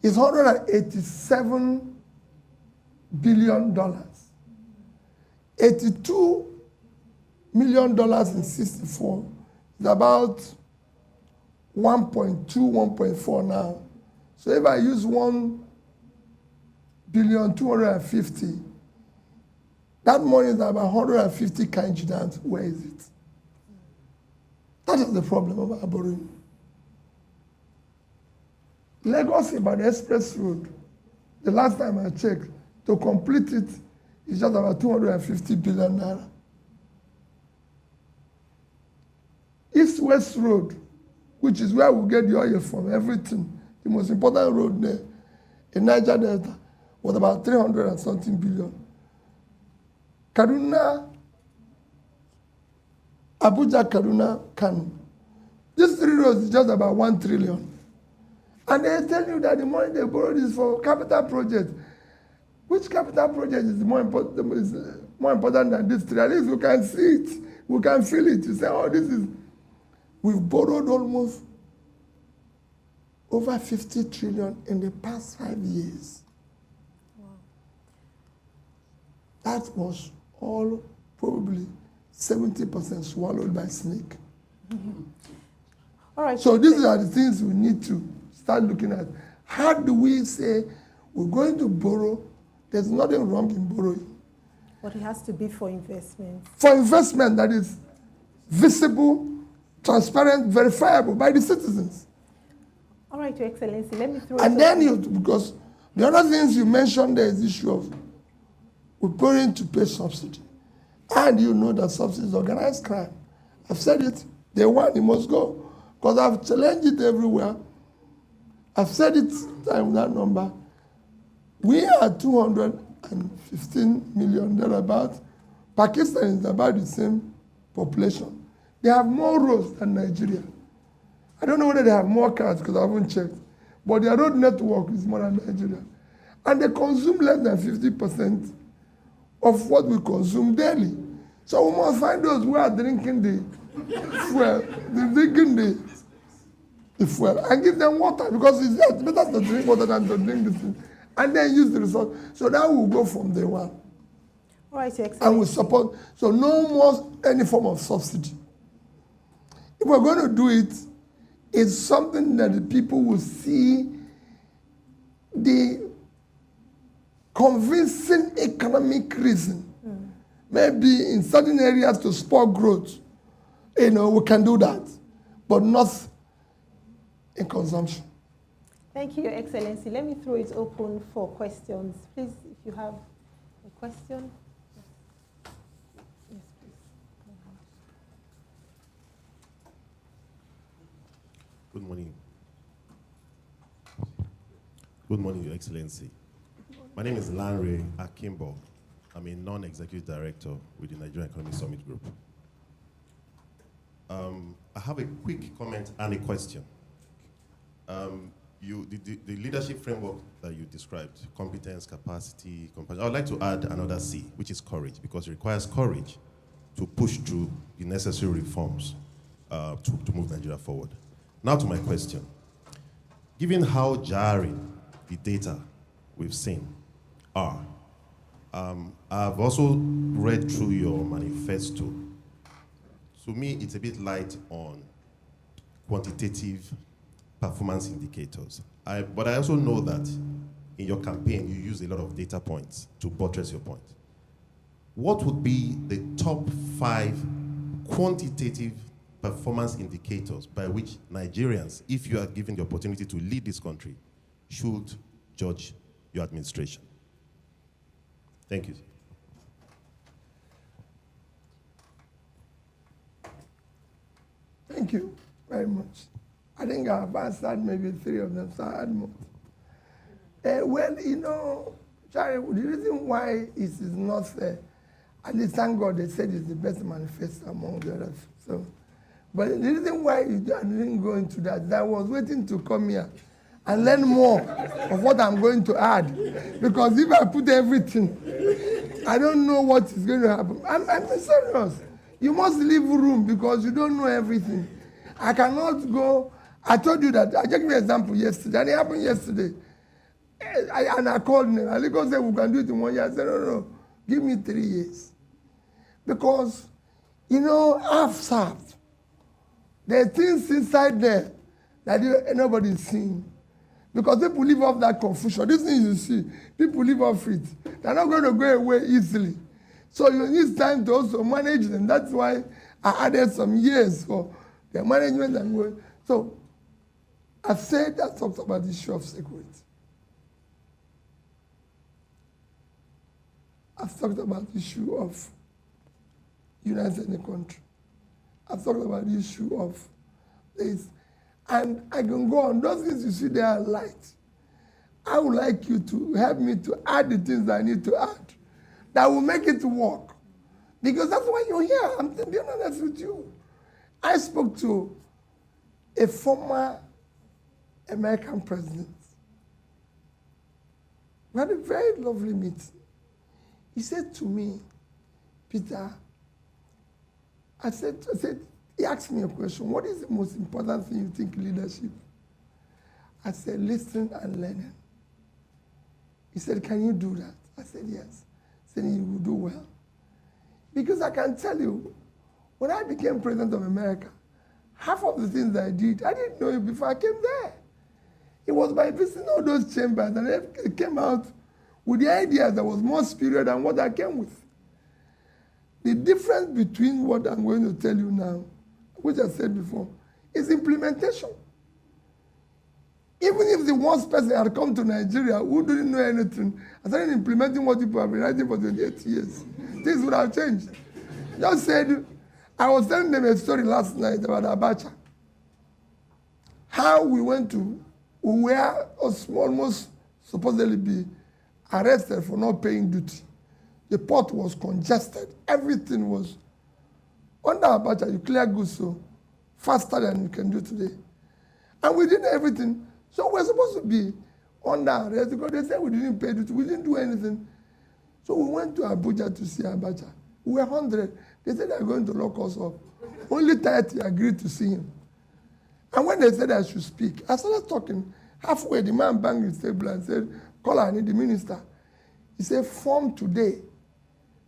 it's $187 billion. $82 million in 64 is about 1.2, 1.4 now. So if I use 1,250,000,000, that money is about 150 Kainji dams. Where is it? That is the problem of our borrowing. Lagos Ibadan Express Road, the last time I checked, to complete it is just about 250 billion naira. East-West Road, which is where we get the oil from, everything, the most important road there, in Niger Delta, was about 300 and something billion. Kaduna, Abuja, Kaduna, Kano. These 3 roads is just about 1 trillion. And they tell you that the money they borrowed is for capital projects. Which capital project is more important than this 3? At least we can see it. We can feel it. You say, oh, this is... We've borrowed almost over 50 trillion in the past 5 years. Wow. That was all probably 70% swallowed by snake. Mm-hmm. All right. So these are the things we need to start looking at. How do we say we're going to borrow? There's nothing wrong in borrowing. But it has to be for investment. For investment that is visible, transparent, verifiable by the citizens. All right, Your Excellency, let me throw and then because the other things you mentioned there is the issue of we're borrowing to pay subsidy. And you know that subsidy is organized crime. I've said it, day one, it must go. Because I've challenged it everywhere. I've said it time that number. We are 215 million thereabout. Pakistan is about the same population. They have more roads than Nigeria. I don't know whether they have more cars because I haven't checked. But their road network is more than Nigeria. And they consume less than 50% of what we consume daily. So we must find those who are drinking the fuel, the fuel, and give them water because it's better to drink water than to drink this thing. And then use the resource. So that will go from day one. All right, Your Excellency. And we support. So no more any form of subsidy. If we're going to do it, it's something that the people will see the convincing economic reason, maybe in certain areas to spur growth, we can do that, but not in consumption. Thank you, Your Excellency. Let me throw it open for questions. Please, if you have a question. Yes, please. Good morning. Good morning, Your Excellency. My name is Lanre Akimbo. I'm a non-executive director with the Nigerian Economic Summit Group. I have a quick comment and a question. The leadership framework that you described, competence, capacity, compassion, I would like to add another C, which is courage, because it requires courage to push through the necessary reforms to move Nigeria forward. Now to my question. Given how jarring the data we've seen are, I've also read through your manifesto. To me, it's a bit light on quantitative performance indicators. But I also know that in your campaign, you use a lot of data points to buttress your point. What would be the top 5 quantitative performance indicators by which Nigerians, if you are given the opportunity to lead this country, should judge your administration? Thank you. Thank you very much. I think I've answered maybe 3 of them, so I add more. Charlie, the reason why it is not, at least thank God they said it's the best manifesto among the others. So, but the reason why I didn't go into that is I was waiting to come here and learn more of what I'm going to add. Because if I put everything, I don't know what is going to happen. I'm serious. You must leave room because you don't know everything. I cannot go. I told you that. I gave you an example yesterday, and it happened yesterday. I called him. I said, we can do it in 1 year. I said, no, give me 3 years. Because, I've served. There are things inside there that nobody's seeing. Because people live off that confusion. These things you see, people live off it. They're not going to go away easily. So you need time to also manage them. That's why I added some years for their management and work. So I talked about the issue of security. I've talked about the issue of unity in the country. I've talked about the issue of this. And I can go on. Those things you see there are light. I would like you to help me to add the things that I need to add that will make it work. Because that's why you're here. I'm being honest with you. I spoke to a former American president. We had a very lovely meeting. He said to me, Peter, he asked me a question. What is the most important thing you think in leadership? I said, listening and learning. He said, can you do that? I said, yes. He said, you will do well. Because I can tell you, when I became president of America, half of the things I didn't know it before I came there. It was by visiting all those chambers, and I came out with the idea that was more superior than what I came with. The difference between what I'm going to tell you now, which I said before, is implementation. Even if the worst person had come to Nigeria who didn't know anything, I started implementing what people have been writing for 28 years. Things would have changed. Just said, I was telling them a story last night about Abacha. How we were almost supposedly be arrested for not paying duty. The port was congested. Everything was. Under Abacha, you clear goods so faster than you can do today. And we did everything. So we're supposed to be under arrest because they said we didn't pay duty. We didn't do anything. So we went to Abuja to see Abacha. We were 100. They said they were going to lock us up. Only 30 agreed to see him. And when they said I should speak, I started talking. Halfway, the man banged his table and said, call I need the minister. He said, form today.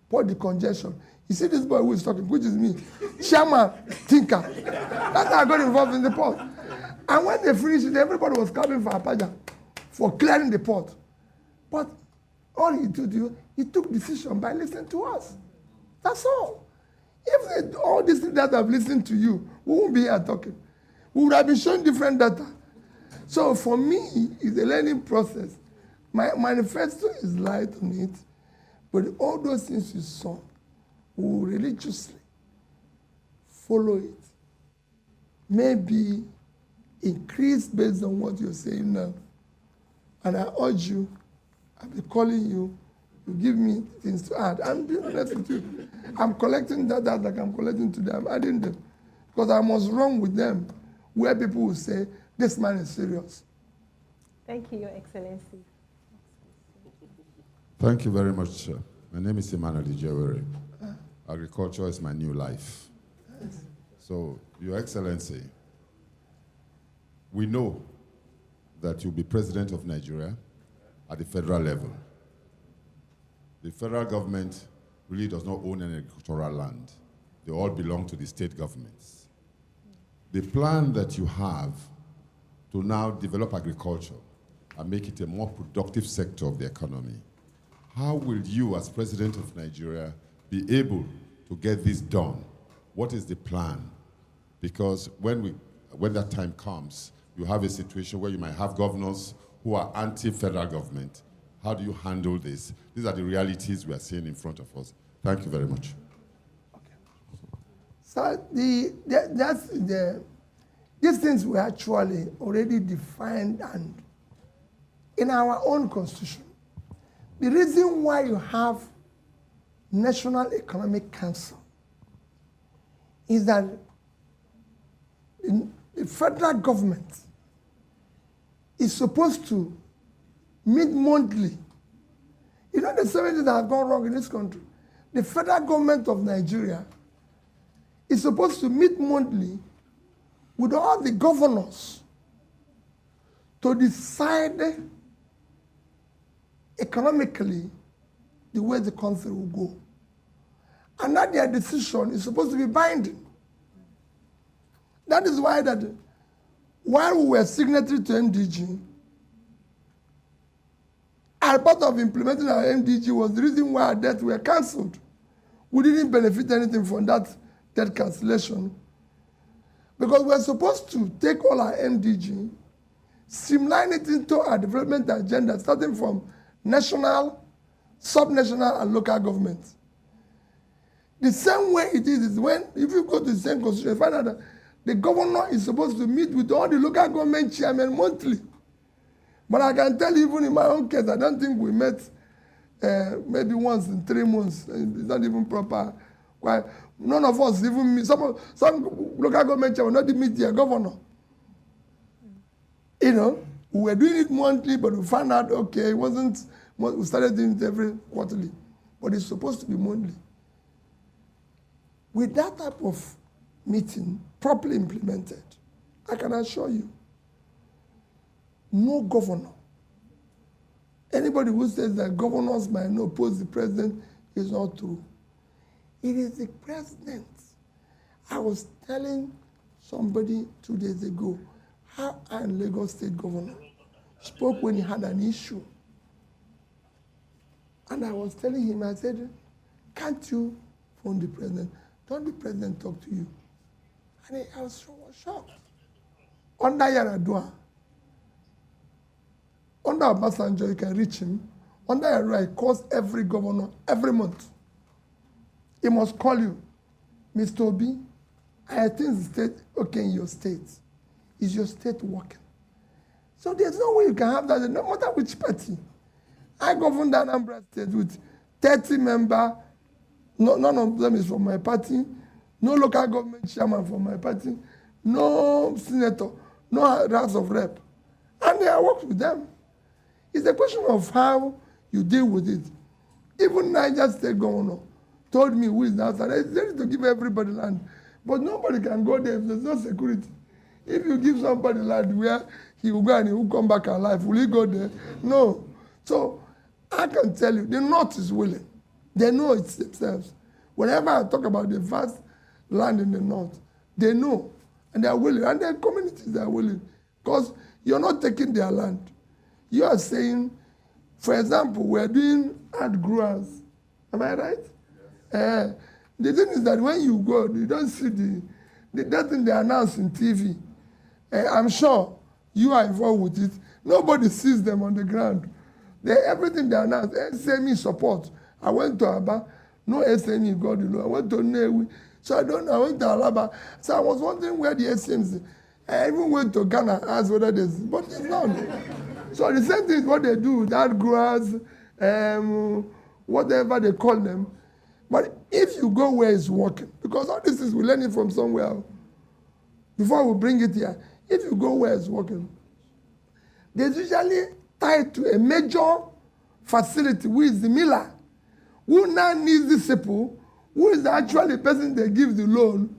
Put the congestion. You see this boy who is talking, which is me. Chairman, thinker. That's how I got involved in the port. And when they finished it, everybody was clapping for Apaja for clearing the port. But All he did, he took decision by listening to us. That's all. If all these that have listened to you, we won't be here talking. We would have been showing different data. So for me, it's a learning process. My manifesto is light on it, but all those things you saw, we will religiously follow it. Maybe increase based on what you're saying now. And I urge you, I'll be calling you, you give me things to add. I'm being honest with you. I'm collecting data like I'm collecting today. I'm adding them. Because I must run with them where people will say, this man is serious. Thank you, Your Excellency. Thank you very much, sir. My name is Emmanuel Ijewere. Agriculture is my new life. So, Your Excellency, we know that you'll be president of Nigeria at the federal level. The federal government really does not own any agricultural land. They all belong to the state governments. The plan that you have to now develop agriculture and make it a more productive sector of the economy, how will you, as president of Nigeria, be able to get this done? What is the plan? Because when that time comes, you have a situation where you might have governors who are anti-federal government. How do you handle this? These are the realities we are seeing in front of us. Thank you very much. So these things were actually already defined and in our own constitution. The reason why you have National Economic Council is that the federal government is supposed to meet monthly. You know the same thing that has gone wrong in this country. The federal government of Nigeria is supposed to meet monthly with all the governors to decide economically the way the country will go. And that their decision is supposed to be binding. That is why that while we were signatory to MDG, as part of implementing our MDG was the reason why our debts were cancelled. We didn't benefit anything from that debt cancellation because we're supposed to take all our MDG, streamline it into our development agenda, starting from national, sub-national, and local governments. The same way it is when, if you go to the same constitution, you find out that the governor is supposed to meet with all the local government chairmen monthly. But I can tell you, even in my own case, I don't think we met maybe once in 3 months. It's not even proper. Why? None of us even meet. Some local government chairmen not even meet their governor. You know, we were doing it monthly, but we found out, okay, it wasn't, we started doing it every quarterly. But it's supposed to be monthly. With that type of meeting properly implemented, I can assure you, no governor, anybody who says that governors might not oppose the president is not true. It is the president. I was telling somebody 2 days ago how a Lagos State governor spoke when he had an issue. And I was telling him, I said, can't you phone the president? Don't the president talk to you? And I was shocked. Under Yaradua, under Obasanjo, you can reach him. Under Yaradua, he calls every governor every month. He must call you, Mr. Obi, I think the state, okay, in your state. Is your state working? So there's no way you can have that, no matter which party. I govern the Anambra State with 30 members. No, none of them is from my party. No local government chairman from my party. No senator. No House of Rep. And I work with them. It's a question of how you deal with it. Even Niger State governor told me who is the outside. It's ready to give everybody land. But nobody can go there if there's no security. If you give somebody land where he will go and he will come back alive, will he go there? No. So I can tell you, the North is willing. They know it themselves. Whenever I talk about the vast land in the North, they know. And they are willing. And their communities are willing. Because you're not taking their land. You are saying For example, we're doing ad growers. Am I right? The thing is that when you go, you don't see that thing they announce in TV. I'm sure you are involved with it. Nobody sees them on the ground. Everything they announce, SME support. I went to Aba, no SME got the loan. I went to Newi, so I went to Alaba. So I was wondering where the SMEs. I even went to Ghana, asked whether there's, but it's not. So the same thing is what they do, that growers, whatever they call them. But if you go where it's working, because all this is we learn it from somewhere else, before we bring it here, if you go where it's working, there's usually tied to a major facility, who is the miller, who now needs the people, who is actually the person they give the loan.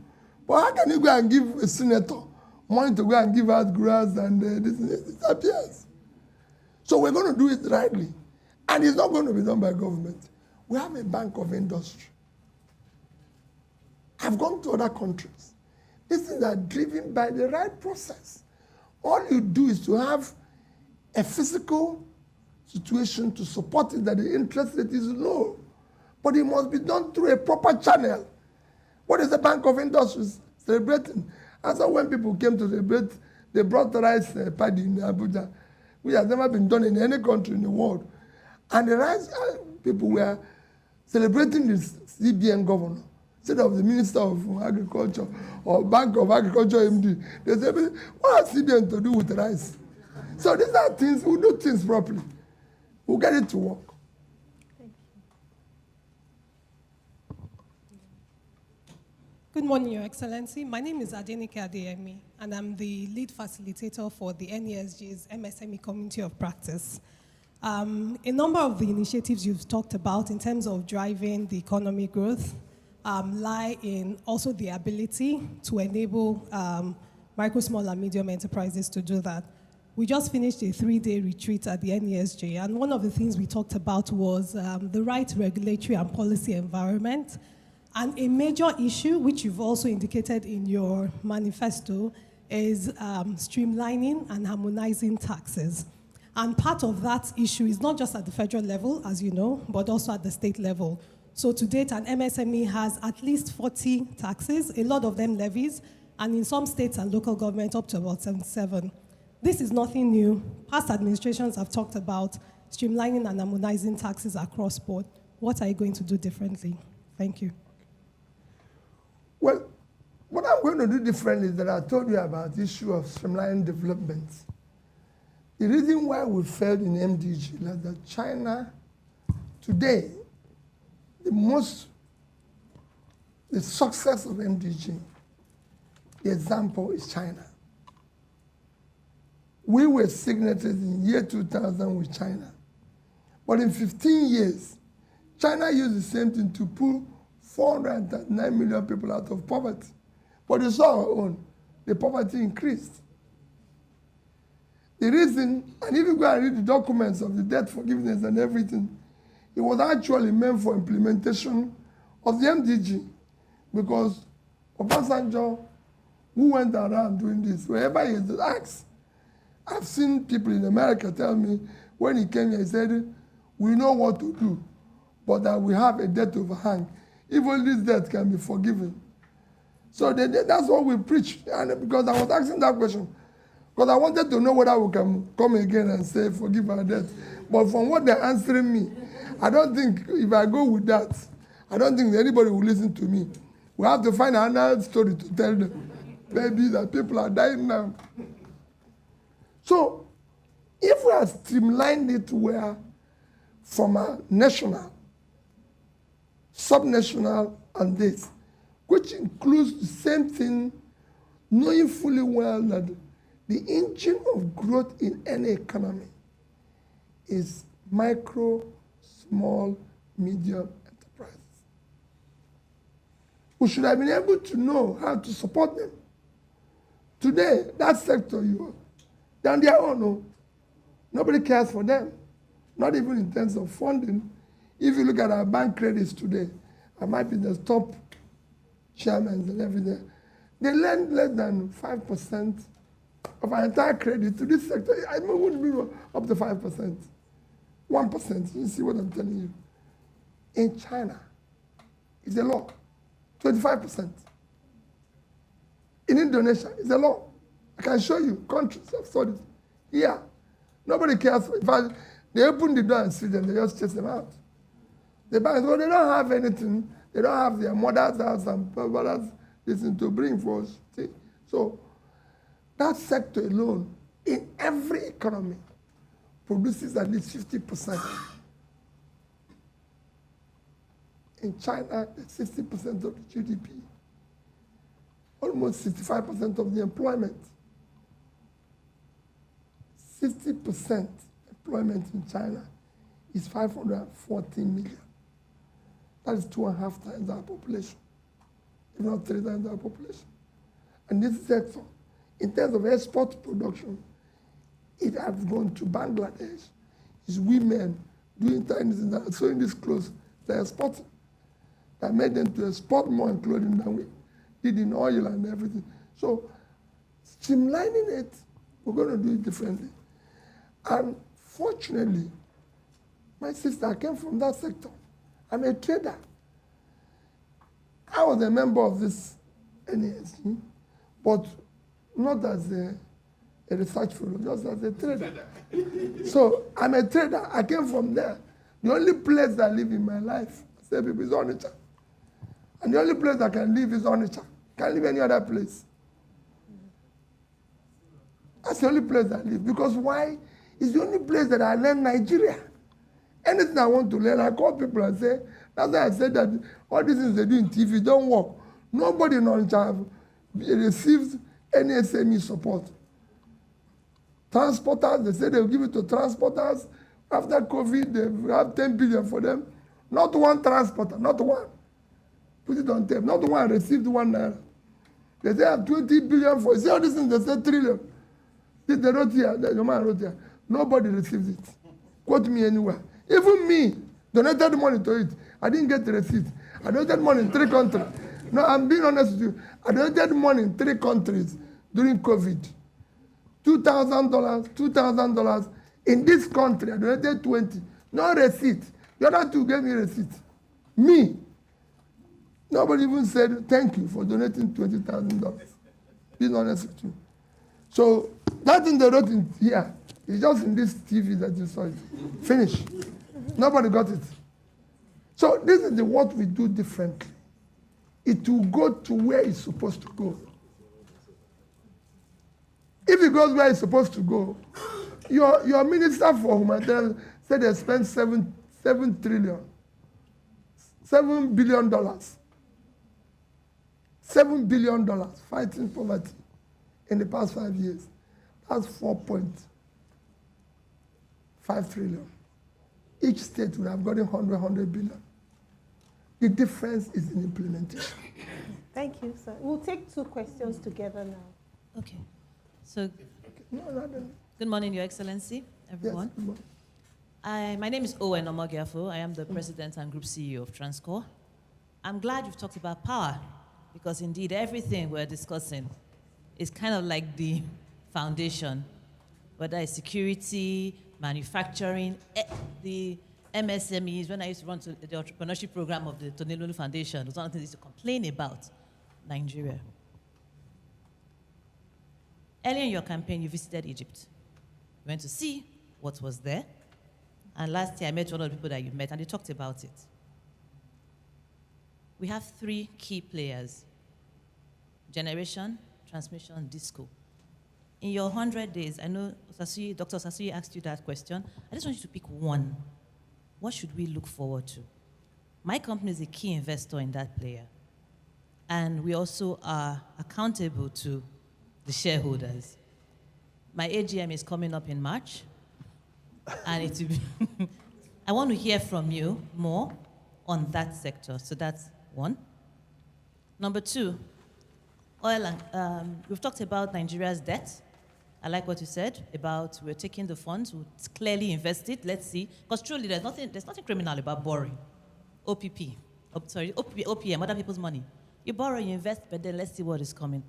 But how can you go and give a senator money to go and give out grants and this disappears? So we're going to do it rightly. And it's not going to be done by government. We have a bank of industry. I've gone to other countries. These things are driven by the right process. All you do is to have a physical situation to support it, that the interest rate is low. But it must be done through a proper channel. What is the Bank of Industries celebrating? And so when people came to celebrate, they brought the rice paddy in Abuja, which has never been done in any country in the world. And the rice people were celebrating the CBN governor instead of the Minister of Agriculture or Bank of Agriculture MD. They said, what has CBN to do with rice? So these are things, we do things properly. We'll get it to work. Thank you. Good morning, Your Excellency. My name is Adenike Adeyemi, and I'm the lead facilitator for the NESG's MSME Community of Practice. A number of the initiatives you've talked about in terms of driving the economic growth lie in also the ability to enable micro, small, and medium enterprises to do that. We just finished a 3-day retreat at the NESG, and one of the things we talked about was the right regulatory and policy environment. And a major issue, which you've also indicated in your manifesto, is streamlining and harmonizing taxes. And part of that issue is not just at the federal level, as you know, but also at the state level. So to date, an MSME has at least 40 taxes, a lot of them levies, and in some states and local government up to about 77. This is nothing new. Past administrations have talked about streamlining and harmonizing taxes across board. What are you going to do differently? Thank you. Well, what I'm going to do differently is that I told you about the issue of streamlining development. The reason why we failed in MDG is that China, today, the success of MDG, the example is China. We were signatories in year 2000 with China. But in 15 years, China used the same thing to pull 409 million people out of poverty. But you saw our own, the poverty increased. The reason, and if you go and read the documents of the debt forgiveness and everything, it was actually meant for implementation of the MDG, because Obasanjo, who went around doing this, wherever he is asked, I've seen people in America tell me, when he came here, he said, we know what to do, but that we have a debt overhang. Even this debt can be forgiven. So that's what we preach. And because I was asking that question, because I wanted to know whether we can come again and say, forgive our debt. But from what they're answering me, I don't think, if I go with that, I don't think anybody will listen to me. We have to find another story to tell them. Maybe that people are dying now. So, if we have streamlined it where from a national, subnational, and this, which includes the same thing, knowing fully well that the engine of growth in any economy is micro, small, medium enterprises. We should have been able to know how to support them. Today, that sector, they're on their own. No? Nobody cares for them, not even in terms of funding. If you look at our bank credits today, I might be the top chairmen and everything. They lend less than 5% of our entire credit to this sector. I mean, it wouldn't be up to 5%. 1%, you see what I'm telling you. In China, it's a law, 25%. In Indonesia, it's a law. I can show you countries have studied. Here, nobody cares. In fact, they open the door and see them, they just chase them out. The banks, well, they don't have anything. They don't have their mother's house and father's listen to bring for us. See? So that sector alone, in every economy, produces at least 50%. In China, it's 60% of the GDP, almost 65% of the employment. 60% employment in China is 514 million. That is 2.5 times our population, if not 3 times our population. And this sector, in terms of export production, it has gone to Bangladesh. It's women doing tiny things, sewing these clothes, they're exporting. That made them to export more in clothing than we did in oil and everything. So, streamlining it, we're going to do it differently. And fortunately, my sister came from that sector. I'm a trader. I was a member of this NESG, but not as a research fellow, just as a trader. So I'm a trader. I came from there. The only place that I live in my life, I say people, is Onitsha. And the only place I can live is Onitsha. Can't live any other place. That's the only place I live. Because why? It's the only place that I learn Nigeria. Anything I want to learn, I call people and say, that's why I said that all these things they do in TV don't work. Nobody in Onitsha have received any SME support. Transporters, they say they'll give it to transporters. After COVID, they have 10 billion for them. Not one transporter, not one. Put it on tape. Not one received 1 naira. They say have 20 billion for it. See all these things, they say trillion. They wrote here, the man wrote here. Nobody receives it. Quote me anywhere. Even me, donated money to it. I didn't get the receipt. I donated money in 3 countries. No, I'm being honest with you. I donated money in 3 countries during COVID. $2,000, $2,000. In this country, I donated 20. No receipt. The other 2 gave me receipt. Me. Nobody even said thank you for donating $20,000. Being honest with you. So that thing they wrote in here is just in this TV that you saw it. Finish. Nobody got it. So this is what we do differently. It will go to where it's supposed to go. If it goes where it's supposed to go, your minister for humanitarian said they spent $7 billion. $7 billion fighting poverty in the past 5 years. That's 4.5 trillion. Each state would have gotten 100 billion. The difference is in implementation. Thank you, sir. We'll take 2 questions together now. Okay. So, No, good morning, Your Excellency, everyone. Yes, My name is Owen Omogiafo. I am the President and Group CEO of Transcorp. I'm glad you've talked about power, because indeed everything we're discussing is kind of like the foundation, whether it's security, manufacturing, the MSMEs. When I used to run the entrepreneurship program of the Tonelulu Foundation, it was one of the things to complain about Nigeria. Earlier in your campaign, you visited Egypt. You went to see what was there. And last year, I met one of the people that you met, and they talked about it. We have 3 key players: generation, transmission, disco. In your 100 days, I know Dr. Sasuyi asked you that question. I just want you to pick one. What should we look forward to? My company is a key investor in that player. And we also are accountable to the shareholders. My AGM is coming up in March. And it will be I want to hear from you more on that sector. So that's one. Number 2, oil and we've talked about Nigeria's debt. I like what you said about we're taking the funds, we'll clearly invest it. Let's see, because truly there's nothing criminal about borrowing. OPM, other people's money. You borrow, you invest, but then let's see what is coming.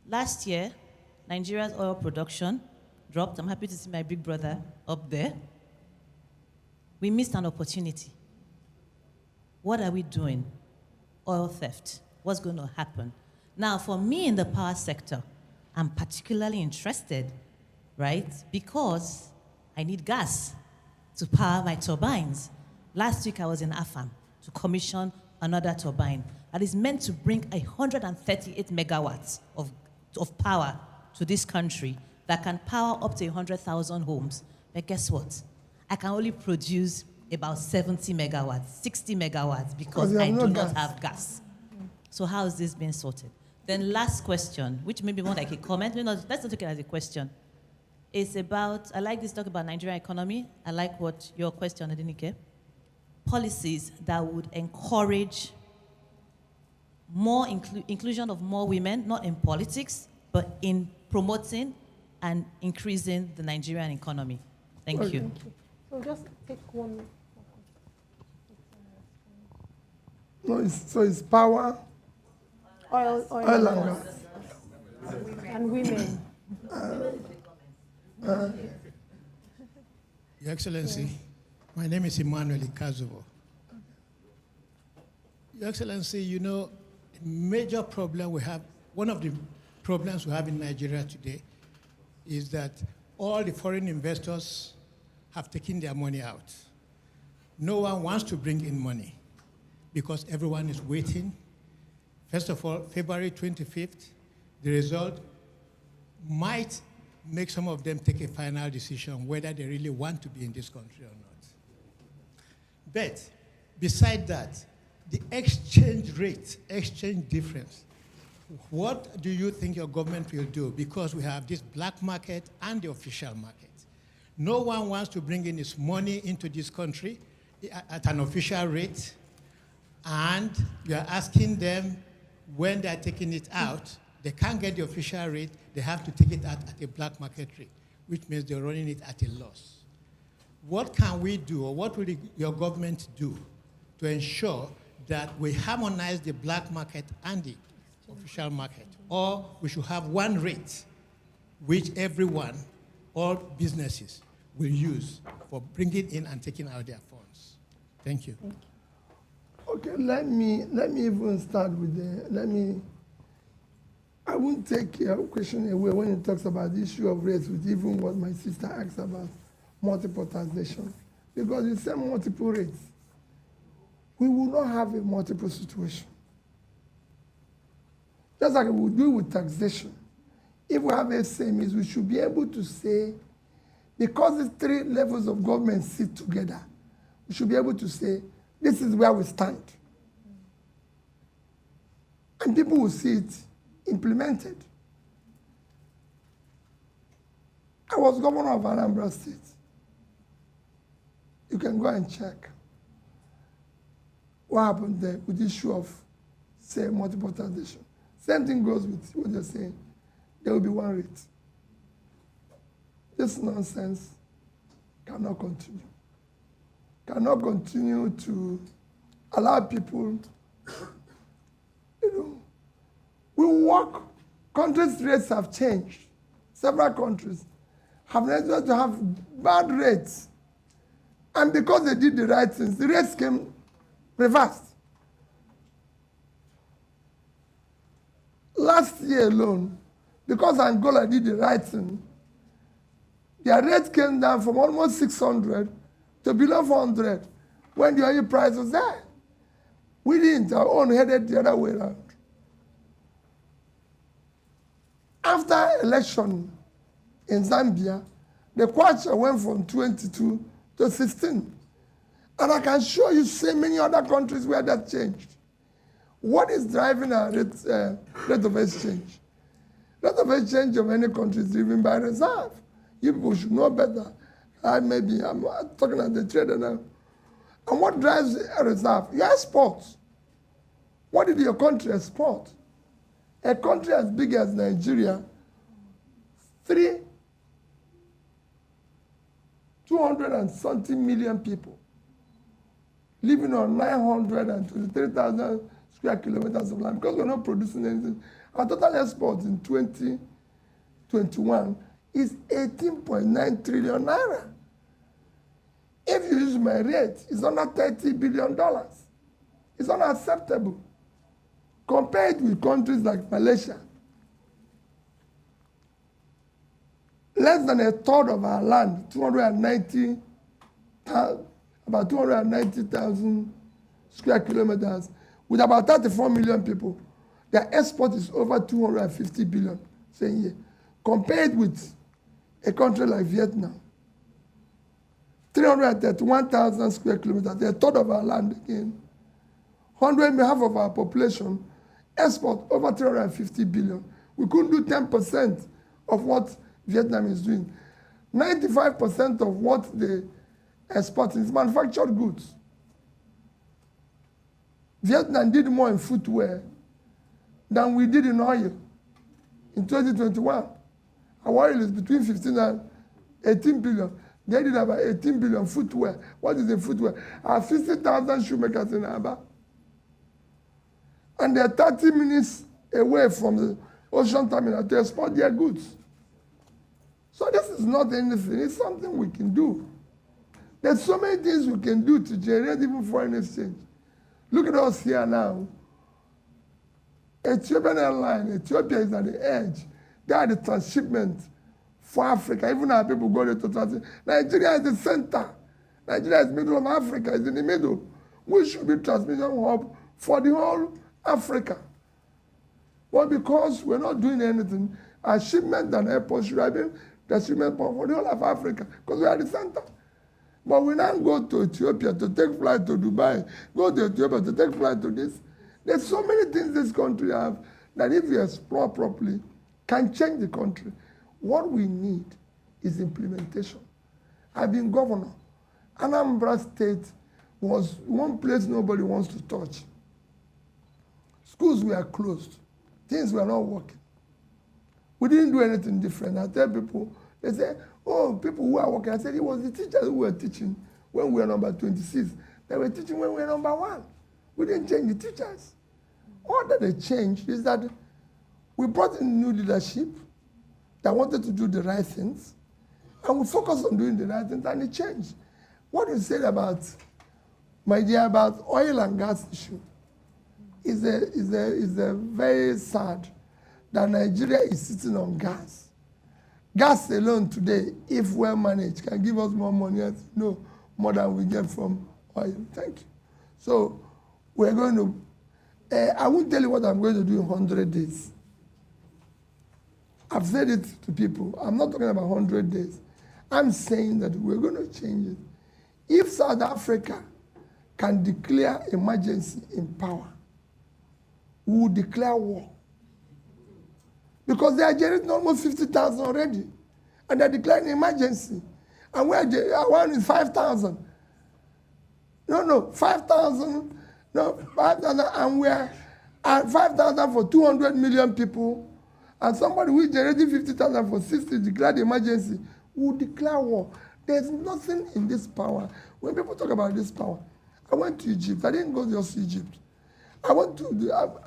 Last year, Nigeria's oil production dropped. I'm happy to see my big brother up there. We missed an opportunity. What are we doing? Oil theft. What's going to happen? Now, for me in the power sector, I'm particularly interested, right? Because I need gas to power my turbines. Last week I was in Afam to commission another turbine that is meant to bring 138 megawatts of power to this country that can power up to 100,000 homes. But guess what? I can only produce about 70 megawatts, 60 megawatts because I do not have gas. So how is this being sorted? Then last question, which maybe more like a comment. Let's not take it as a question. It's about, I like this talk about Nigerian economy. I like what your question, Adenike. Policies that would encourage more inclusion of more women, not in politics, but in promoting and increasing the Nigerian economy. Thank you. Thank you. So just take one. No, so it's power, Oil oil and gas. and women. Your Excellency, my name is Emmanuel Ikazubo. Your Excellency, you know, a major problem we have, one of the problems we have in Nigeria today is that all the foreign investors have taken their money out. No one wants to bring in money because everyone is waiting. First of all, February 25th, the result might make some of them take a final decision whether they really want to be in this country or not. But beside that, the exchange rate, exchange difference, what do you think your government will do? Because we have this black market and the official market. No one wants to bring in his money into this country at an official rate, and you are asking them when they are taking it out, they can't get the official rate, they have to take it out at a black market rate, which means they're running it at a loss. What can we do, or what will your government do to ensure that we harmonize the black market and the official market? Or we should have one rate which everyone, all businesses, will use for bringing in and taking out their funds. Thank you. Okay, let me even start with I won't take your question away when it talks about the issue of race with even what my sister asked about multiple taxation. Because you say multiple rates, we will not have a multiple situation. Just like we do with taxation. If we have SMEs, we should be able to say, because the three levels of government sit together, we should be able to say, this is where we stand. And people will see it implemented. I was governor of Anambra State. You can go and check what happened there with the issue of, say, multiple taxation. Same thing goes with what you're saying. There will be one rate. This nonsense cannot continue. Cannot continue to allow people, we work, countries' rates have changed. Several countries have decided to have bad rates. And because they did the right things, the rates came reversed. Last year alone, because Angola did the right thing, their rate came down from almost 600 to below 400 when the oil price was there. We didn't, our own headed the other way around. After election in Zambia, the kwacha went from 22 to 16. And I can show you so many other countries where that changed. What is driving our rate of exchange? Rate of exchange of any country is driven by reserve. You people should know better. I'm talking at the trader now. And what drives a reserve? Your exports. What did your country export? A country as big as Nigeria, 200 and something million people living on 923,000 square kilometers of land, because we're not producing anything. Our total exports in 2021 is 18.9 trillion naira. If you use my rate, it's under $30 billion. It's unacceptable. Compare it with countries like Malaysia. Less than a third of our land, about 290,000 square kilometers, with about 34 million people. Their export is over 250 billion, same year. Compare it with a country like Vietnam. 331,000 square kilometers, a third of our land again. half of our population, export over 350 billion. We couldn't do 10% of what Vietnam is doing. 95% of what they export is manufactured goods. Vietnam did more in footwear than we did in oil in 2021. Our oil is between 15 and 18 billion. They did about 18 billion footwear. What is the footwear? Our 50,000 shoemakers in Aba. And they're 30 minutes away from the ocean terminal to export their goods. So this is not anything. It's something we can do. There's so many things we can do to generate even foreign exchange. Look at us here now. Ethiopian airline, Ethiopia is at the edge. They are the transshipment for Africa. Even our people go there to transit. Nigeria is the center. Nigeria is middle of Africa, it's in the middle. We should be transmission hub for the whole Africa. But because we're not doing anything, our shipment and airport should have been the shipment for the whole of Africa, because we are the center. But we now go to Ethiopia to take flight to Dubai, go to Ethiopia to take flight to this. There's so many things this country have that if you explore properly, can change the country. What we need is implementation. I've been governor. Anambra State was one place nobody wants to touch. Schools were closed. Things were not working. We didn't do anything different. I tell people, they say, oh, people who are working. I said, it was the teachers who were teaching when we were number 26. They were teaching when we were number 1. We didn't change the teachers. All that they changed is that we brought in new leadership that wanted to do the right things, and we focused on doing the right things, and it changed. What you said about, my dear, about oil and gas issue is a very sad that Nigeria is sitting on gas. Gas alone today, if well managed, can give us more money, no, more than we get from oil. Thank you. So we're going to, I won't tell you what I'm going to do in 100 days. I've said it to people. I'm not talking about 100 days. I'm saying that we're going to change it. If South Africa can declare emergency in power, we will declare war. Because they are generating almost 50,000 already. And they're declaring emergency. And we're one is 5,000. No, 5,000. No, 5,000. And we're at 5,000 for 200 million people. And somebody who is generating 50,000 for 60 declared emergency will declare war. There's nothing in this power. When people talk about this power, I went to Egypt. I didn't go just to Egypt. I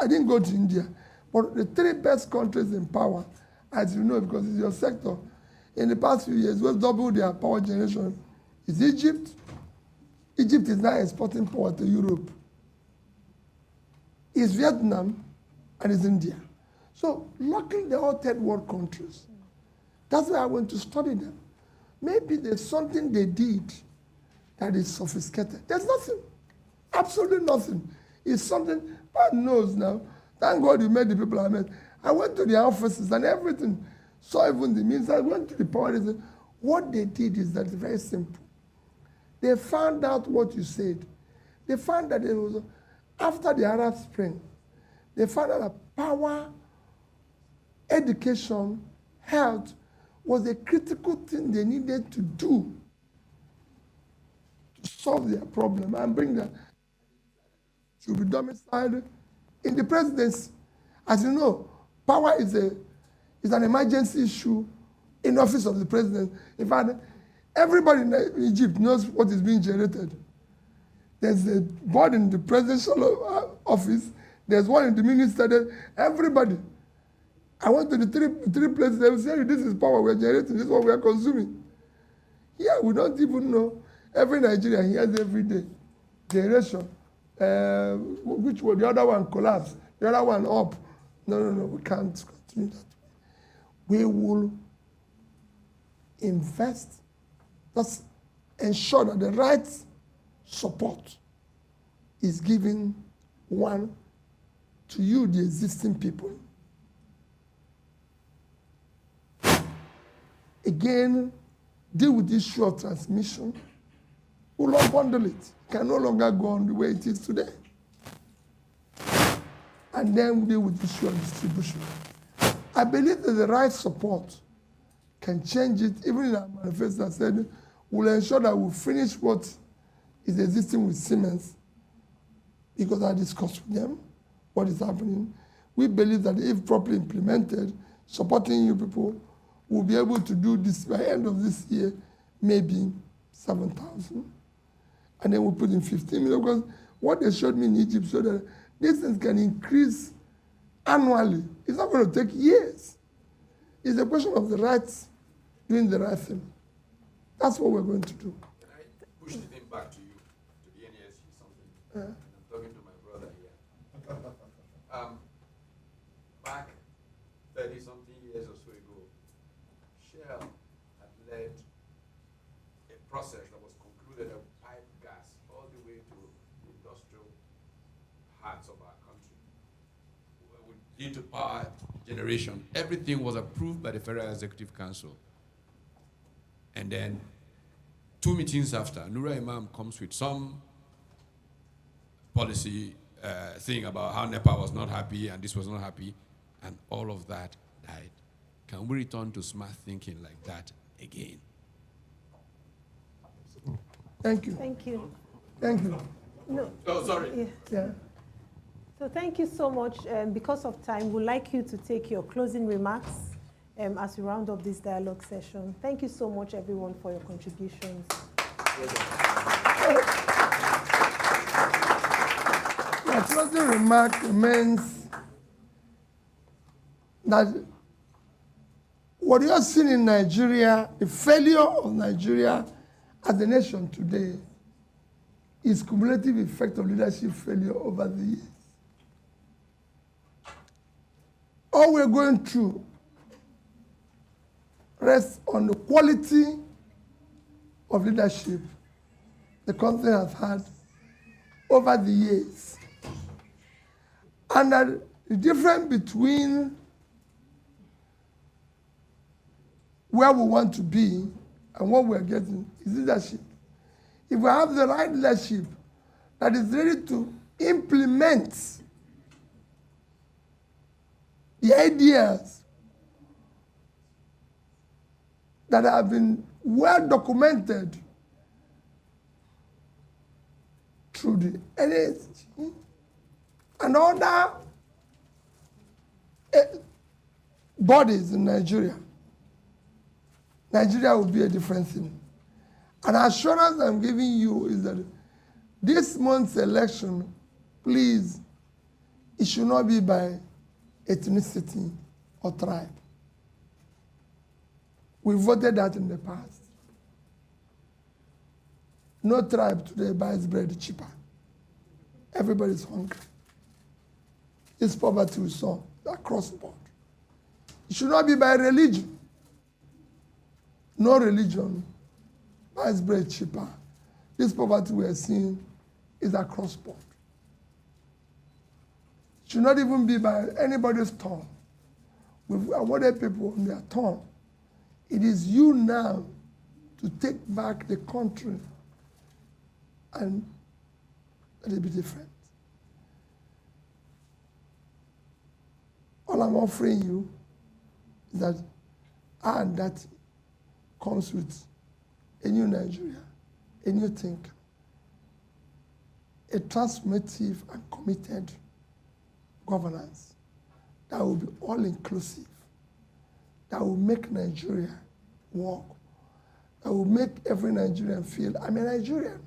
didn't go to India. But the 3 best countries in power, as you know, because it's your sector, in the past few years, we've doubled their power generation. Is Egypt. Egypt is now exporting power to Europe. It's Vietnam, and it's India. So luckily, they're all third world countries. That's why I went to study them. Maybe there's something they did that is sophisticated. There's nothing. Absolutely nothing. It's something God knows now. Thank God you met the people I met. I went to their offices and everything. Saw even the means. I went to the power. What they did is that it's very simple. They found out what you said. They found that it was after the Arab Spring. They found out that power, education, health was a critical thing they needed to do to solve their problem and bring them to be domiciled in the presidency. As you know, power is an emergency issue in the office of the president. In fact, everybody in Egypt knows what is being generated. There's a board in the presidential office. There's one in the ministry. Everybody. I went to the three places. They will say, this is power we're generating. This is what we are consuming. Yeah, we don't even know. Every Nigerian hears every day. Generation. Which one? The other one collapsed. The other one up. No. We can't continue that. We will invest. Just ensure that the right support is given, one, to you, the existing people. Again, deal with the issue of transmission. We'll unbundle it. It can no longer go on the way it is today. And then deal with the issue of distribution. I believe that the right support can change it. Even in our manifesto, I said, we'll ensure that we'll finish what is existing with Siemens, because I discussed with them what is happening. We believe that if properly implemented, supporting you people, we'll be able to do this by the end of this year, maybe 7,000. And then we'll put in 15 million, because what they showed me in Egypt showed that these things can increase annually. It's not going to take years. It's a question of the rights, doing the right thing. That's what we're going to do. Can I push the thing back to you, to the NESG something? I'm talking to my brother here. Back 30-something years or so ago, Shell had led a process that was concluded of pipe gas all the way to the industrial hearts of our country. Into power generation, everything was approved by the Federal Executive Council. And then 2 meetings after, Nura Imam comes with some policy thing about how NEPA was not happy and this was not happy, and all of that died. Can we return to smart thinking like that again? Thank you. Thank you. Thank you. No. Oh, sorry. Yeah. So thank you so much. Because of time, we'd like you to take your closing remarks as we round up this dialogue session. Thank you so much, everyone, for your contributions. My closing remark remains that what you are seeing in Nigeria, the failure of Nigeria as a nation today, is cumulative effect of leadership failure over the years. All we're going through rests on the quality of leadership the country has had over the years. And that the difference between where we want to be and what we're getting is leadership. If we have the right leadership that is ready to implement the ideas that have been well documented through the NESG and other bodies in Nigeria, Nigeria will be a different thing. An assurance I'm giving you is that this month's election, please, it should not be by ethnicity or tribe. We voted that in the past. No tribe today buys bread cheaper. Everybody's hungry. This poverty we saw across the board. It should not be by religion. No religion buys bread cheaper. This poverty we are seeing is across the board. It should not even be by anybody's tongue. We've awarded people on their tongue. It is you now to take back the country and let it be different. All I'm offering you is that and that comes with a new Nigeria, a new thinker, a transformative and committed governance that will be all-inclusive, that will make Nigeria work, that will make every Nigerian feel, I'm a Nigerian,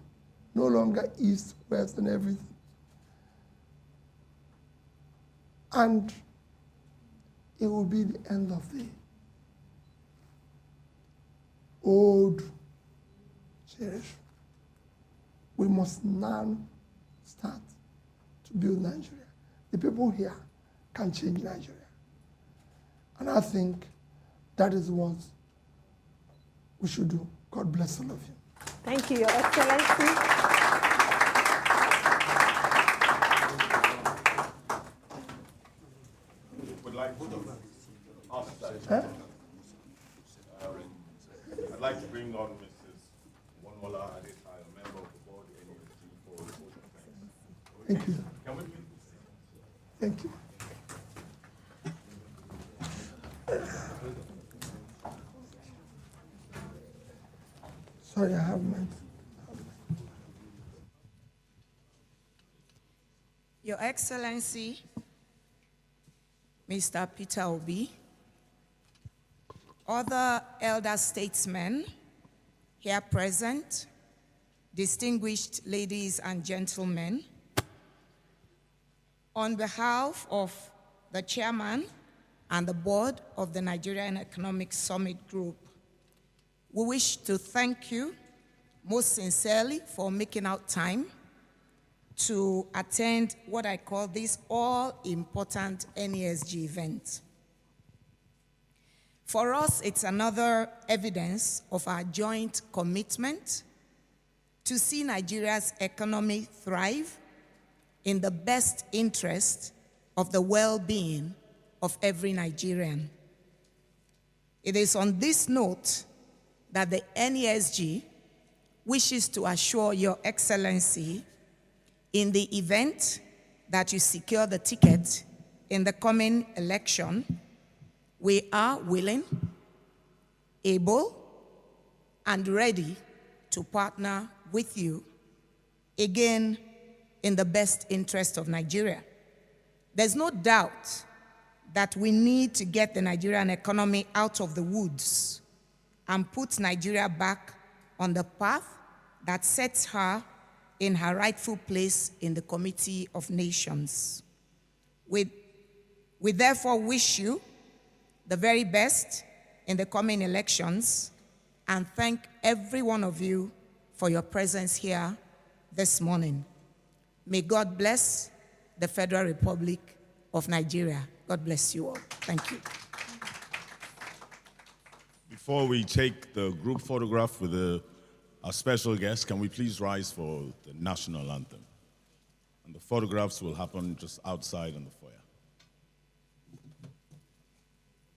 no longer East, West, and everything. And it will be the end of the old generation. we must now start to build Nigeria. The people here can change Nigeria. And I think that is what we should do. God bless all of you. Thank you, Your Excellency. Would like both of them. Huh? I'd like to bring on Mrs. Wonwola Adesai, a member of the board NESG, for the vote of thanks. Thank you. Can we please? Thank you. Sorry, I have my. Your Excellency, Mr. Peter Obi, other elder statesmen here present, distinguished ladies and gentlemen, on behalf of the chairman and the board of the Nigerian Economic Summit Group, we wish to thank you most sincerely for making out time to attend what I call this all-important NESG event. For us, it's another evidence of our joint commitment to see Nigeria's economy thrive in the best interest of the well-being of every Nigerian. It is on this note that the NESG wishes to assure Your Excellency, in the event that you secure the ticket in the coming election, we are willing, able, and ready to partner with you, again, in the best interest of Nigeria. There's no doubt that we need to get the Nigerian economy out of the woods and put Nigeria back on the path that sets her in her rightful place in the Committee of Nations. We therefore wish you the very best in the coming elections and thank every one of you for your presence here this morning. May God bless the Federal Republic of Nigeria. God bless you all. Thank you. Before we take the group photograph with our special guest, can we please rise for the national anthem? And the photographs will happen just outside on the foyer.